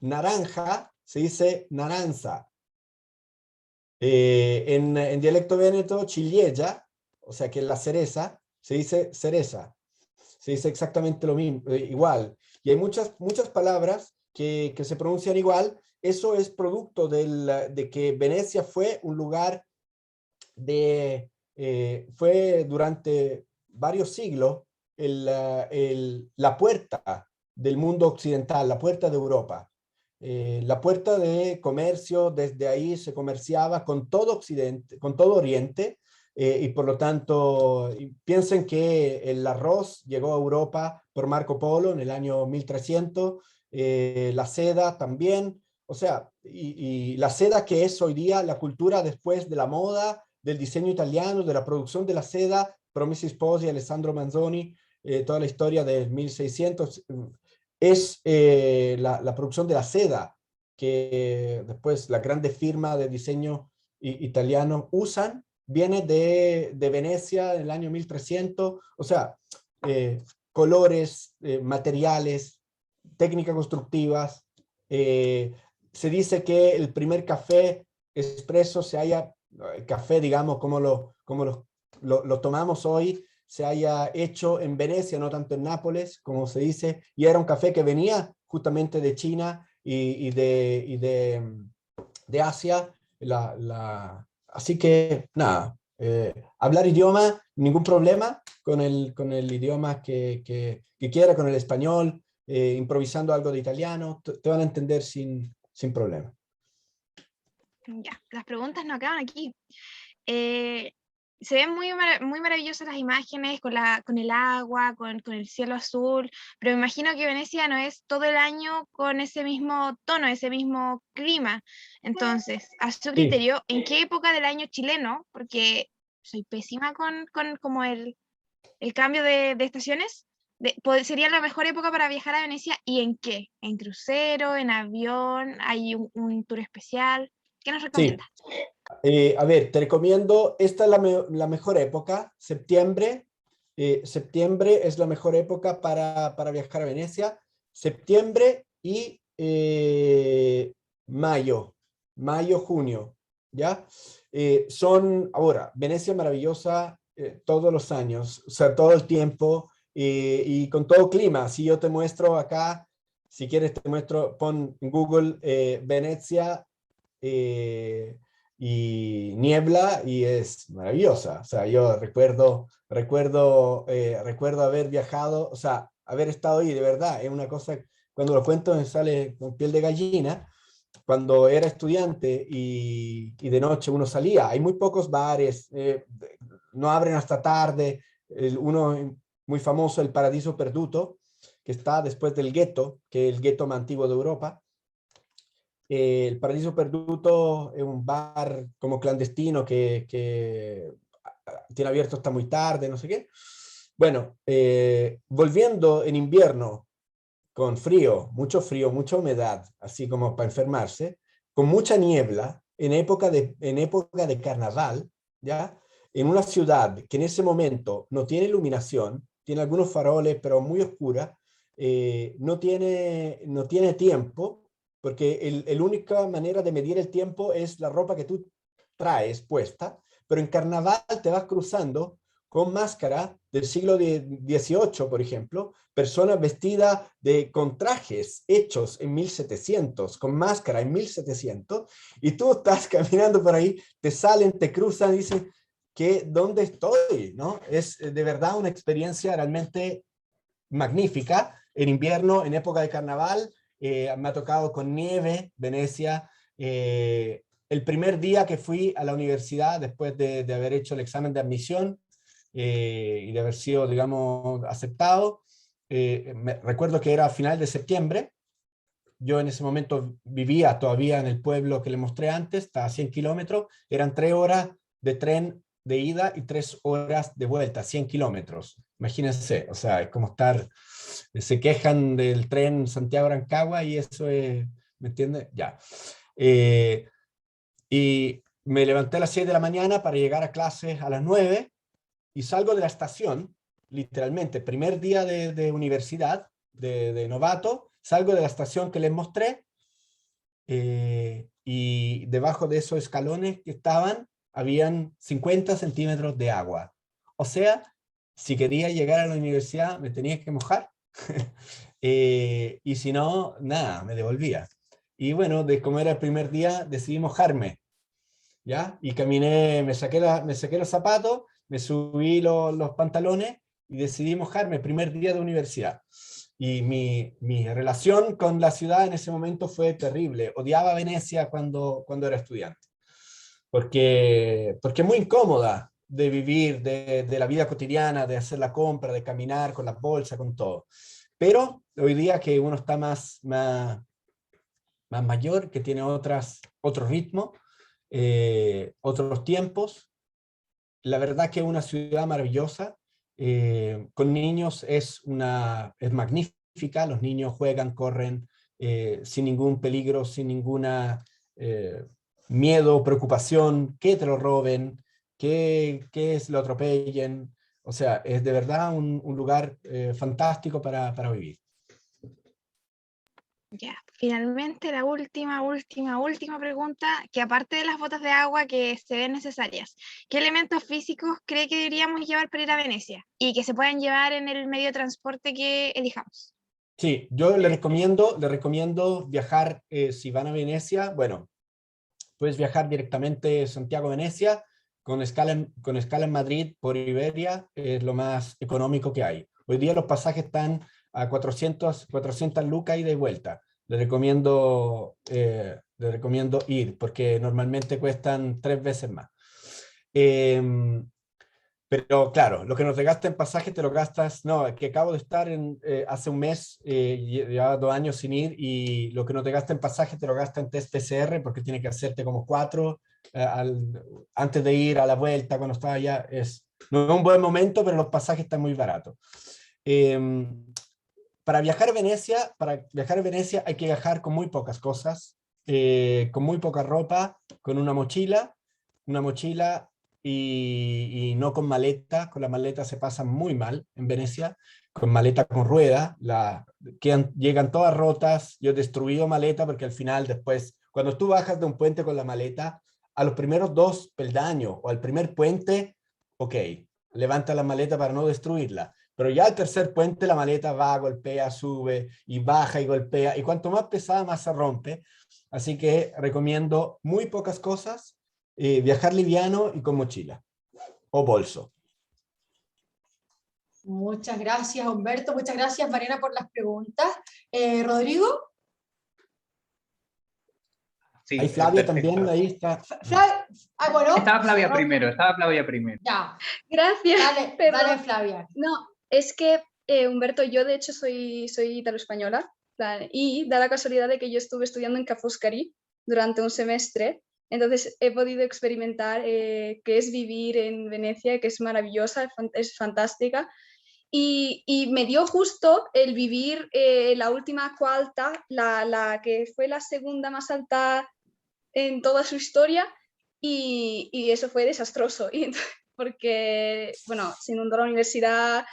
naranja se dice naranza. En dialecto véneto, ciliegia, o sea que la cereza, se dice cereza. Se dice exactamente lo mismo, igual. Y hay muchas palabras que se pronuncian igual. Eso es producto de que Venecia fue un lugar fue durante varios siglos la puerta del mundo occidental, la puerta de Europa. La puerta de comercio. Desde ahí se comerciaba con todo Occidente, con todo Oriente, y por lo tanto, piensen que el arroz llegó a Europa por Marco Polo en el año 1300, la seda también. O sea, y la seda, que es hoy día la cultura después de la moda, del diseño italiano, de la producción de la seda, Promessi Sposi, Alessandro Manzoni, toda la historia del 1600, es la producción de la seda, que después las grandes firmas de diseño italiano usan, viene de Venecia en el año 1300. O sea, colores, materiales, técnicas constructivas. Se dice que el primer café expreso café, digamos, como lo tomamos hoy, se haya hecho en Venecia, no tanto en Nápoles, como se dice, y era un café que venía justamente de China y de Asia. Así que, nada, hablar idioma, ningún problema con el idioma que quiera, con el español, improvisando algo de italiano, te van a entender sin problema. Ya, las preguntas no acaban aquí. Se ven muy maravillosas las imágenes con el agua, con el cielo azul, pero me imagino que Venecia no es todo el año con ese mismo tono, ese mismo clima. Entonces, a su criterio, ¿en qué época del año chileno? Porque soy pésima con como el cambio de estaciones. ¿Sería la mejor época para viajar a Venecia? ¿Y en qué? ¿En crucero? ¿En avión? ¿Hay un tour especial? ¿Qué nos recomiendas? A ver, te recomiendo, esta es la mejor época, septiembre, septiembre es la mejor época para viajar a Venecia. Septiembre y mayo, junio, ¿ya? Ahora, Venecia es maravillosa todos los años, o sea, todo el tiempo, y con todo clima. Si yo te muestro acá, si quieres te muestro, pon en Google Venecia y niebla, y es maravillosa. O sea, yo recuerdo haber viajado, o sea, haber estado ahí, de verdad, es una cosa, cuando lo cuento me sale con piel de gallina. Cuando era estudiante y de noche uno salía, hay muy pocos bares, no abren hasta tarde. Uno muy famoso, el Paradiso Perduto, que está después del gueto, que es el gueto más antiguo de Europa. El Paradiso Perduto es un bar como clandestino que tiene abierto hasta muy tarde, no sé qué. Bueno, volviendo en invierno, con frío, mucha humedad, así como para enfermarse, con mucha niebla, en época de carnaval, ¿ya? En una ciudad que en ese momento no tiene iluminación, tiene algunos faroles, pero muy oscura, no tiene tiempo, porque la única manera de medir el tiempo es la ropa que tú traes puesta, pero en carnaval te vas cruzando con máscara del siglo XVIII, por ejemplo, personas vestidas con trajes hechos en 1700, con máscara en 1700, y tú estás caminando por ahí, te salen, te cruzan, y dicen, ¿dónde estoy? ¿No? Es de verdad una experiencia realmente magnífica. En invierno, en época de carnaval, me ha tocado con nieve, Venecia. El primer día que fui a la universidad, después de haber hecho el examen de admisión, y de haber sido, digamos, aceptado, recuerdo que era a final de septiembre. Yo en ese momento vivía todavía en el pueblo que le mostré antes, estaba a 100 kilómetros, eran 3 horas de tren de ida y 3 horas de vuelta, 100 kilómetros. Imagínense, o sea, es como se quejan del tren Santiago-Rancagua y eso es, ¿me entiendes? Ya. Y me levanté a las 6 de la mañana para llegar a clases a las 9, y salgo de la estación, literalmente, primer día de universidad, de novato, salgo de la estación que les mostré, y debajo de esos escalones que habían 50 centímetros de agua. O sea, si quería llegar a la universidad me tenía que mojar, y si no, nada, me devolvía. Y bueno, como era el primer día, decidí mojarme, ¿ya? Y caminé, me saqué los zapatos, me subí los pantalones y decidí mojarme, primer día de universidad. Y mi relación con la ciudad en ese momento fue terrible. Odiaba Venecia cuando era estudiante, porque es muy incómoda de vivir, de la vida cotidiana, de hacer la compra, de caminar con las bolsas, con todo. Pero hoy día que uno está más mayor, que tiene otro ritmo, otros tiempos, la verdad que es una ciudad maravillosa. Con niños es magnífica. Los niños juegan, corren, sin ningún peligro, sin ninguna miedo o preocupación que te lo roben, que lo atropellen. O sea, es de verdad un lugar fantástico para vivir. Ya, finalmente la última pregunta, que aparte de las botas de agua que se ven necesarias, ¿qué elementos físicos cree que deberíamos llevar para ir a Venecia y que se puedan llevar en el medio de transporte que elijamos? Sí, yo le recomiendo viajar, si van a Venecia, bueno, puedes viajar directamente Santiago-Venecia, con escala en Madrid por Iberia, es lo más económico que hay. Hoy día los pasajes están a 400 lucas ida y vuelta. Le recomiendo ir, porque normalmente cuestan 3 veces más. Pero claro, lo que no te gastas en pasaje te lo gastas, no, que acabo de estar hace un mes, llevaba 2 años sin ir, y lo que no te gastas en pasaje te lo gastas en test PCR, porque tiene que hacerte como 4 antes de ir, a la vuelta, cuando estaba allá. No es un buen momento, pero los pasajes están muy baratos. Para viajar a Venecia hay que viajar con muy pocas cosas, con muy poca ropa, con una mochila y no con maleta. Con la maleta se pasa muy mal en Venecia, con maleta con rueda, llegan todas rotas. Yo he destruido maleta porque al final después, cuando tú bajas de un puente con la maleta, a los primeros 2 peldaños o al primer puente, ok, levanta la maleta para no destruirla. Pero ya al tercer puente la maleta va, golpea, sube y baja y golpea. Y cuanto más pesada, más se rompe. Así que recomiendo muy pocas cosas, viajar liviano y con mochila o bolso. Muchas gracias, Humberto. Muchas gracias, Mariana, por las preguntas. Rodrigo. Sí, Ahí Flavia perfecto. también, ahí está. Bueno. Estaba Flavia primero, Ya. Gracias. Dale, Flavia. No, es que, Humberto, yo de hecho soy italo-española, y da la casualidad de que yo estuve estudiando en Ca' Foscari durante un semestre, entonces he podido experimentar qué es vivir en Venecia, que es maravillosa, es fantástica, y me dio justo el vivir la última acqua alta, la que fue la segunda más alta en toda su historia, y eso fue desastroso, porque, bueno, se inundó la universidad,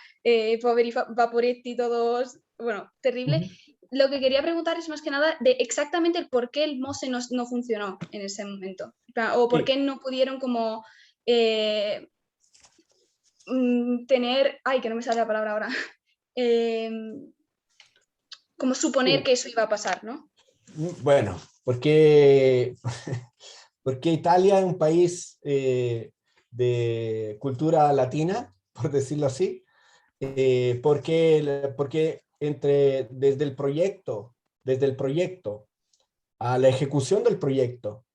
poveri vaporetti, todos, bueno, terrible. Lo que quería preguntar es más que nada de exactamente el por qué el MOSE no funcionó en ese momento, o por qué no pudieron como tener, ay, que no me sale la palabra ahora, como suponer que eso iba a pasar, ¿no? Bueno, porque Italia es un país de cultura latina, por decirlo así, porque desde el proyecto a la ejecución del proyecto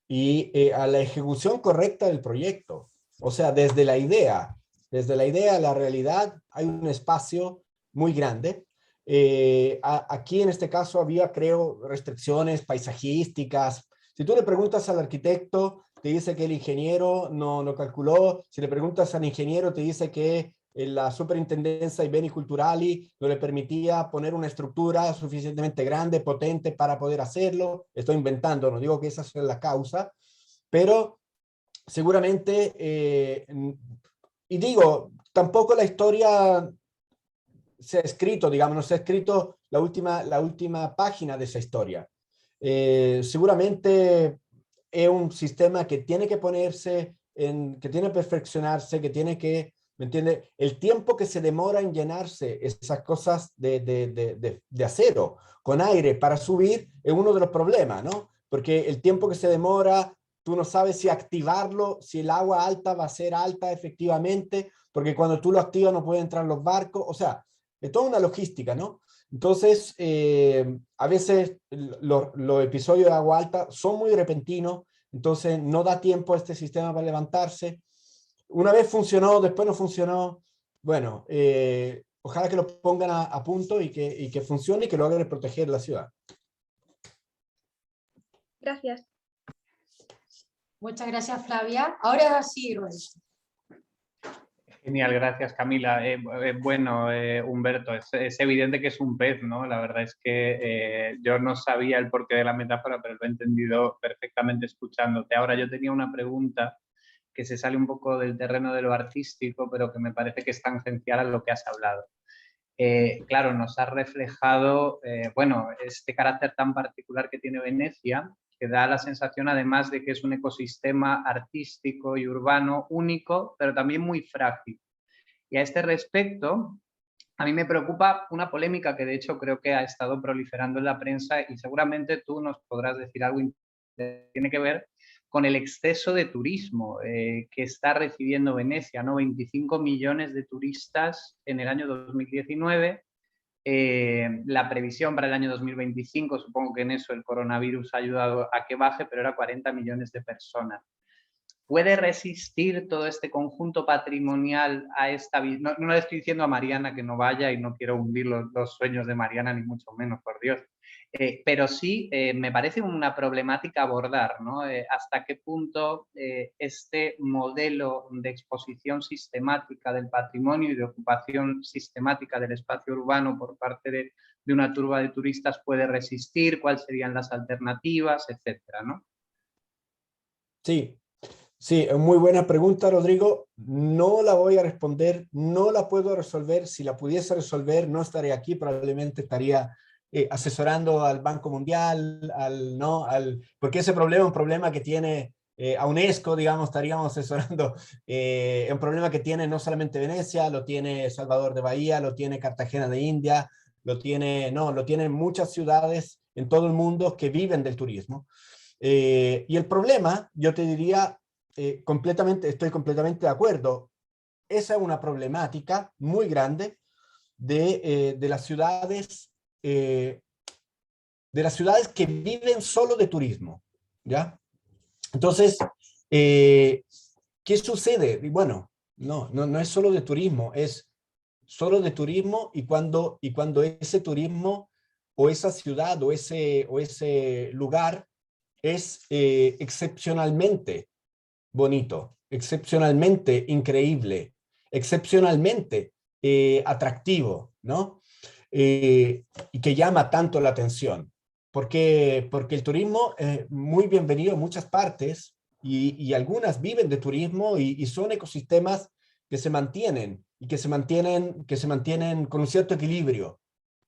y a la ejecución correcta del proyecto, o sea, desde la idea a la realidad, hay un espacio muy grande. Aquí en este caso había, creo, restricciones paisajísticas. Si tú le preguntas al arquitecto, te dice que el ingeniero no calculó. Si le preguntas al ingeniero, te dice que la Superintendencia de Beni Culturali no le permitía poner una estructura suficientemente grande, potente para poder hacerlo. Estoy inventando, no digo que esa sea la causa, pero seguramente, y digo, tampoco la historia se ha escrito, digamos, no se ha escrito la última página de esa historia. Seguramente es un sistema que tiene que ponerse, que tiene que perfeccionarse, que tiene que, ¿me entiende? El tiempo que se demora en llenarse esas cosas de acero con aire para subir es uno de los problemas, ¿no? Porque el tiempo que se demora, tú no sabes si activarlo, si el agua alta va a ser alta efectivamente, porque cuando tú lo activas no pueden entrar los barcos, o sea, es toda una logística, ¿no? Entonces, a veces los episodios de agua alta son muy repentinos, entonces no da tiempo a este sistema para levantarse. Una vez funcionó, después no funcionó. Bueno, ojalá que lo pongan a punto y que funcione y que lo hagan proteger la ciudad. Gracias. Muchas gracias, Flavia. Ahora sí, Roel. Genial, gracias Camila. Bueno, Humberto, es evidente que es un pez, ¿no? La verdad es que yo no sabía el porqué de la metáfora, pero lo he entendido perfectamente escuchándote. Ahora yo tenía una pregunta que se sale un poco del terreno de lo artístico, pero que me parece que es tangencial a lo que has hablado. Claro, nos ha reflejado, bueno, este carácter tan particular que tiene Venecia, que da la sensación además de que es un ecosistema artístico y urbano único, pero también muy frágil. Y a este respecto, a mí me preocupa una polémica que de hecho creo que ha estado proliferando en la prensa y seguramente tú nos podrás decir algo que tiene que ver con el exceso de turismo que está recibiendo Venecia, ¿no? 25 millones de turistas en el año 2019. La previsión para el año 2025, supongo que en eso el coronavirus ha ayudado a que baje, pero era 40 millones de personas. ¿Puede resistir todo este conjunto patrimonial a esta... No le estoy diciendo a Mariana que no vaya y no quiero hundir los sueños de Mariana, ni mucho menos, por Dios. Pero sí me parece una problemática abordar, ¿no? Hasta qué punto este modelo de exposición sistemática del patrimonio y de ocupación sistemática del espacio urbano por parte de una turba de turistas puede resistir, cuáles serían las alternativas, etcétera, ¿no? Sí. Sí, muy buena pregunta, Rodrigo. No la voy a responder, no la puedo resolver. Si la pudiese resolver, no estaría aquí, probablemente estaría asesorando al Banco Mundial, porque ese problema es un problema que tiene a UNESCO, digamos, estaríamos asesorando, un problema que tiene no solamente Venecia, lo tiene Salvador de Bahía, lo tiene Cartagena de India, lo tienen muchas ciudades en todo el mundo que viven del turismo. Y el problema, yo te diría, estoy completamente de acuerdo. Esa es una problemática muy grande de las ciudades, de las ciudades que viven solo de turismo, ¿ya? Entonces, ¿qué sucede? Y bueno, no es solo de turismo, es solo de turismo y cuando ese turismo o esa ciudad o ese lugar es excepcionalmente bonito, excepcionalmente increíble, excepcionalmente atractivo, ¿no? Y que llama tanto la atención. Porque el turismo es muy bienvenido en muchas partes y algunas viven de turismo y son ecosistemas que se mantienen y que se mantienen con un cierto equilibrio,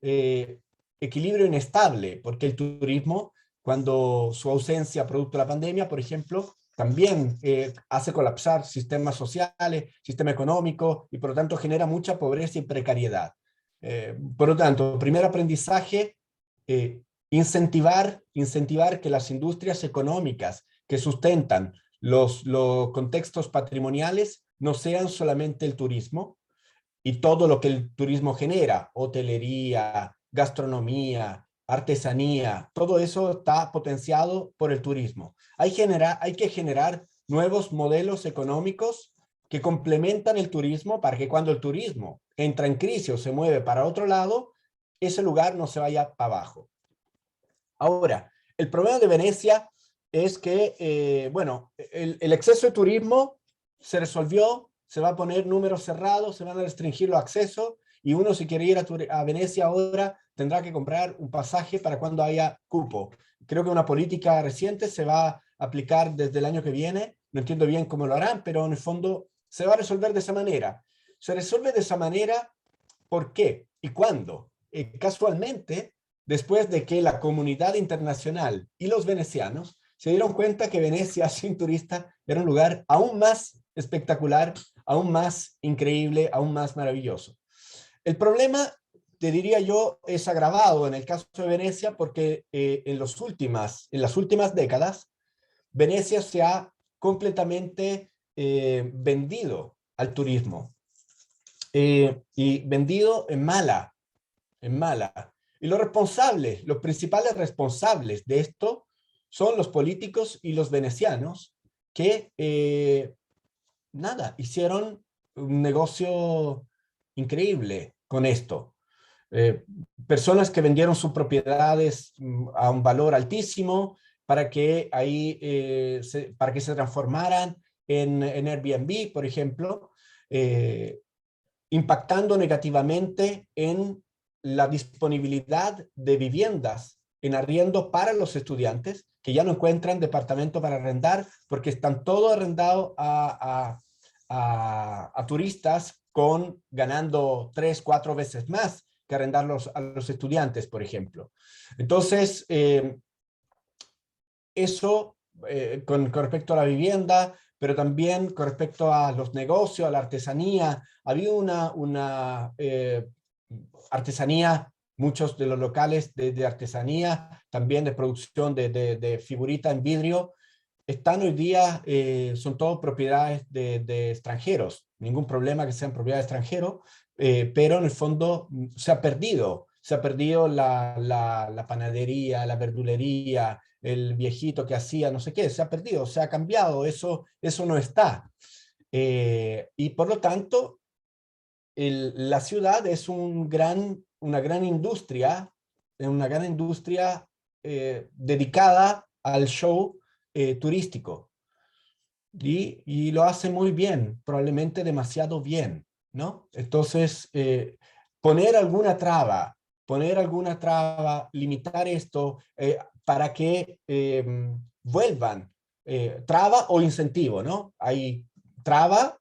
equilibrio inestable, porque el turismo, cuando su ausencia producto de la pandemia, por ejemplo, también hace colapsar sistemas sociales, sistema económico, y por lo tanto genera mucha pobreza y precariedad. Por lo tanto, primer aprendizaje, incentivar que las industrias económicas que sustentan los contextos patrimoniales no sean solamente el turismo y todo lo que el turismo genera, hotelería, gastronomía, artesanía, todo eso está potenciado por el turismo. Hay que generar nuevos modelos económicos que complementan el turismo para que cuando el turismo entra en crisis o se mueve para otro lado, ese lugar no se vaya para abajo. Ahora, el problema de Venecia es que, bueno, el exceso de turismo se resolvió, se va a poner números cerrados, se van a restringir los accesos y uno si quiere ir a Venecia ahora tendrá que comprar un pasaje para cuando haya cupo. Creo que una política reciente se va a aplicar desde el año que viene, no entiendo bien cómo lo harán, pero en el fondo se va a resolver de esa manera. Se resuelve de esa manera, ¿por qué? ¿Y cuándo? Casualmente, después de que la comunidad internacional y los venecianos se dieron cuenta que Venecia sin turista era un lugar aún más espectacular, aún más increíble, aún más maravilloso. El problema, te diría yo, es agravado en el caso de Venecia porque en las últimas décadas, Venecia se ha completamente vendido al turismo y vendido en mala. Y los principales responsables de esto son los políticos y los venecianos que, hicieron un negocio increíble con esto. Personas que vendieron sus propiedades a un valor altísimo para que para que se transformaran en Airbnb, por ejemplo, impactando negativamente en la disponibilidad de viviendas en arriendo para los estudiantes que ya no encuentran departamento para arrendar porque están todos arrendados a turistas ganando 3, 4 veces más que arrendarlos a los estudiantes, por ejemplo. Entonces, eso con respecto a la vivienda, pero también con respecto a los negocios, a la artesanía. Había una artesanía, muchos de los locales de artesanía, también de producción de figurita en vidrio, están hoy día, son todos propiedades de extranjeros. Ningún problema que sean propiedades de extranjeros, pero en el fondo se ha perdido la panadería, la verdulería, el viejito que hacía no sé qué, se ha perdido, se ha cambiado, eso no está. Y por lo tanto, la ciudad es una gran industria dedicada al show turístico. Y lo hace muy bien, probablemente demasiado bien, ¿no? Entonces, poner alguna traba, limitar esto para que vuelvan traba o incentivo, ¿no? Hay traba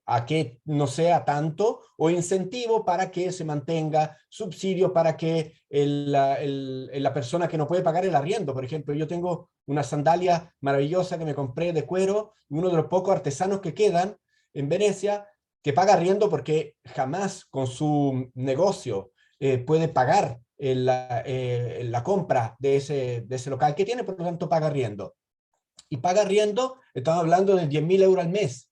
a que no sea tanto, o incentivo para que se mantenga, subsidio para que la persona que no puede pagar el arriendo, por ejemplo, yo tengo una sandalia maravillosa que me compré de cuero, uno de los pocos artesanos que quedan en Venecia, que paga arriendo porque jamás con su negocio puede pagar la compra de ese local que tiene, por lo tanto paga arriendo. Y paga arriendo, estamos hablando de 10.000 euros al mes.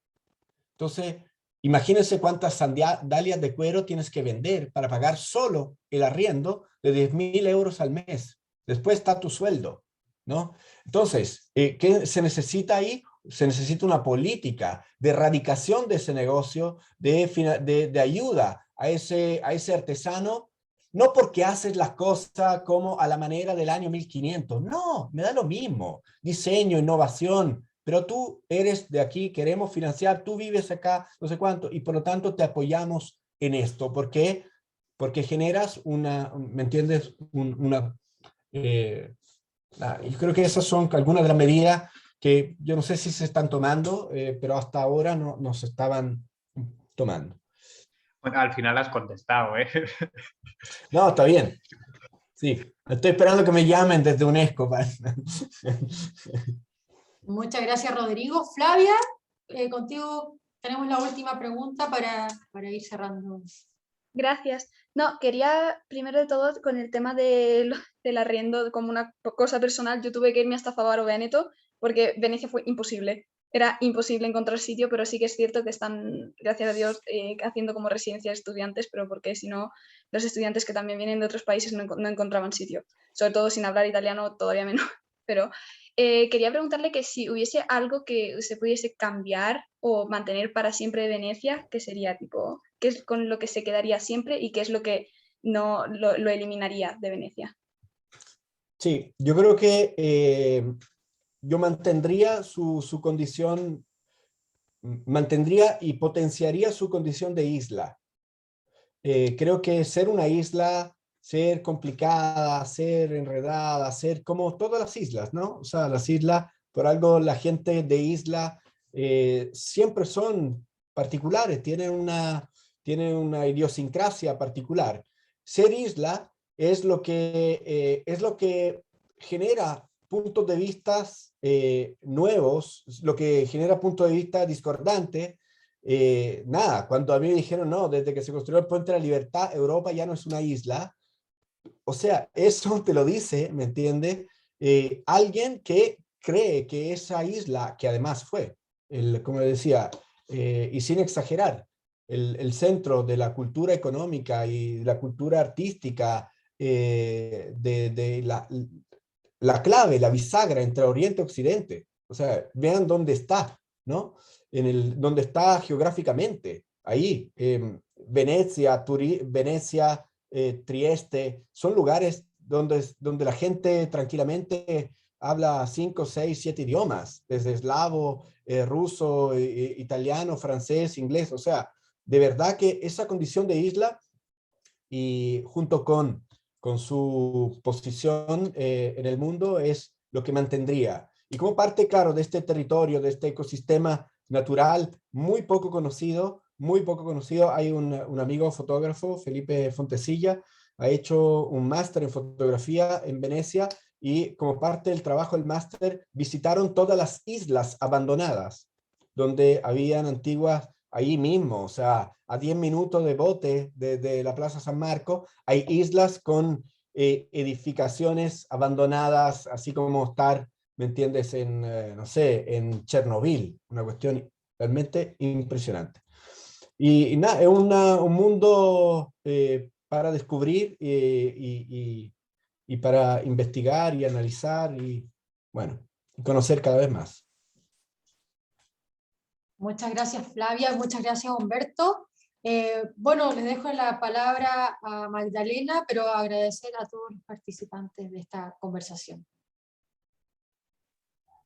Entonces, imagínense cuántas sandalias de cuero tienes que vender para pagar solo el arriendo de 10.000 euros al mes. Después está tu sueldo, ¿no? Entonces, ¿qué se necesita ahí? Se necesita una política de erradicación de ese negocio, de ayuda a ese artesano, no porque haces las cosas como a la manera del año 1500. No, me da lo mismo. Diseño, innovación, pero tú eres de aquí, queremos financiar, tú vives acá, no sé cuánto, y por lo tanto te apoyamos en esto. ¿Por qué? Porque generas ¿me entiendes? Yo creo que esas son algunas de las medidas que yo no sé si se están tomando, pero hasta ahora no se estaban tomando. Bueno, al final has contestado, ¿eh? No, está bien. Sí, estoy esperando que me llamen desde UNESCO. Muchas gracias, Rodrigo. Flavia, contigo tenemos la última pregunta para ir cerrando. Gracias. No, quería primero de todo con el tema del arriendo como una cosa personal. Yo tuve que irme hasta Fabaro Veneto porque Venecia fue imposible. Era imposible encontrar sitio, pero sí que es cierto que están, gracias a Dios, haciendo como residencia de estudiantes, pero porque si no, los estudiantes que también vienen de otros países no encontraban sitio. Sobre todo sin hablar italiano, todavía menos. Pero quería preguntarle que si hubiese algo que se pudiese cambiar o mantener para siempre de Venecia, ¿qué sería tipo? ¿Qué es con lo que se quedaría siempre y qué es lo que no lo eliminaría de Venecia? Sí, yo creo que yo mantendría su condición, mantendría y potenciaría su condición de isla. Creo que ser una isla, ser complicada, ser enredada, ser como todas las islas, ¿no? O sea, las islas, por algo la gente de isla siempre son particulares, tienen una idiosincrasia particular. Ser isla es lo que genera puntos de vista nuevos, lo que genera puntos de vista discordantes. Cuando a mí me dijeron, no, desde que se construyó el Puente de la Libertad, Europa ya no es una isla. O sea, eso te lo dice, ¿me entiendes? Alguien que cree que esa isla, que además fue, como decía, y sin exagerar, el centro de la cultura económica y la cultura artística, de la clave, la bisagra entre Oriente y Occidente. O sea, vean dónde está, ¿no? Donde está geográficamente, ahí. Venecia, Venecia, Trieste, son lugares donde la gente tranquilamente habla 5, 6, 7 idiomas, desde eslavo, ruso, italiano, francés, inglés. O sea, de verdad que esa condición de isla, y junto con su posición en el mundo, es lo que mantendría. Y como parte, claro, de este territorio, de este ecosistema natural muy poco conocido, hay un amigo fotógrafo, Felipe Fontesilla, ha hecho un máster en fotografía en Venecia, y como parte del trabajo del máster visitaron todas las islas abandonadas, donde habían antiguas, ahí mismo, o sea, a 10 minutos de bote de la Plaza San Marco, hay islas con edificaciones abandonadas, así como estar, ¿me entiendes?, no sé, en Chernobyl, una cuestión realmente impresionante. Y nada, es un mundo para descubrir y para investigar y analizar y, bueno, conocer cada vez más. Muchas gracias, Flavia, muchas gracias, Humberto. Bueno, les dejo la palabra a Magdalena, pero agradecer a todos los participantes de esta conversación.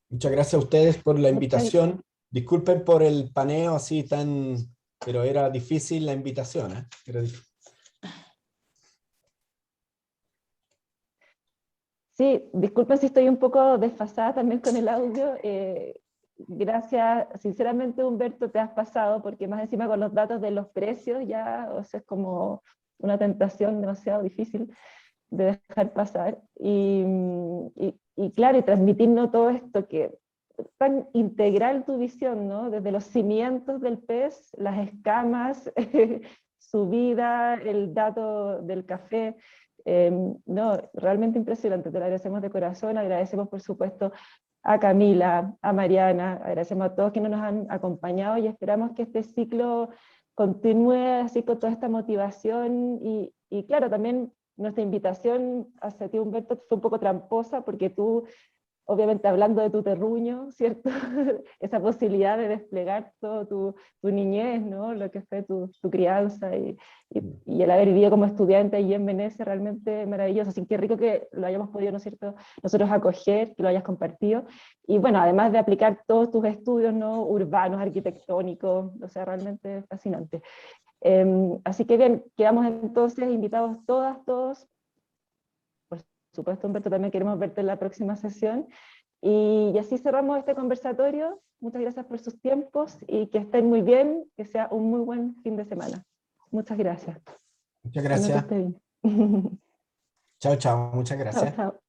Muchas gracias a ustedes por la invitación. Disculpen por el paneo así tan, pero era difícil la invitación, ¿eh? Era difícil. Sí, disculpen si estoy un poco desfasada también con el audio. Gracias, sinceramente Humberto, te has pasado, porque más encima con los datos de los precios ya, o sea, es como una tentación demasiado difícil de dejar pasar. Y claro, y transmitirnos todo esto que tan integral tu visión, ¿no? Desde los cimientos del pez, las escamas, su vida, el dato del café. No, realmente impresionante, te lo agradecemos de corazón, agradecemos por supuesto a Camila, a Mariana, agradecemos a todos quienes nos han acompañado y esperamos que este ciclo continúe así con toda esta motivación y claro, también nuestra invitación hacia ti, Humberto, fue un poco tramposa porque tú, obviamente hablando de tu terruño, ¿cierto? Esa posibilidad de desplegar todo tu niñez, ¿no? Lo que fue tu crianza y el haber vivido como estudiante allí en Venecia, realmente maravilloso. Así que rico que lo hayamos podido, ¿no es cierto?, nosotros acoger, que lo hayas compartido. Y bueno, además de aplicar todos tus estudios, ¿no?, urbanos, arquitectónicos, o sea, realmente fascinante. Así que bien, quedamos entonces invitados todas, todos. Por supuesto, Humberto, también queremos verte en la próxima sesión. Y así cerramos este conversatorio. Muchas gracias por sus tiempos y que estén muy bien, que sea un muy buen fin de semana. Muchas gracias. Muchas Cuando tú gracias. estés bien. Chao, chao. Muchas Chao, gracias. chao.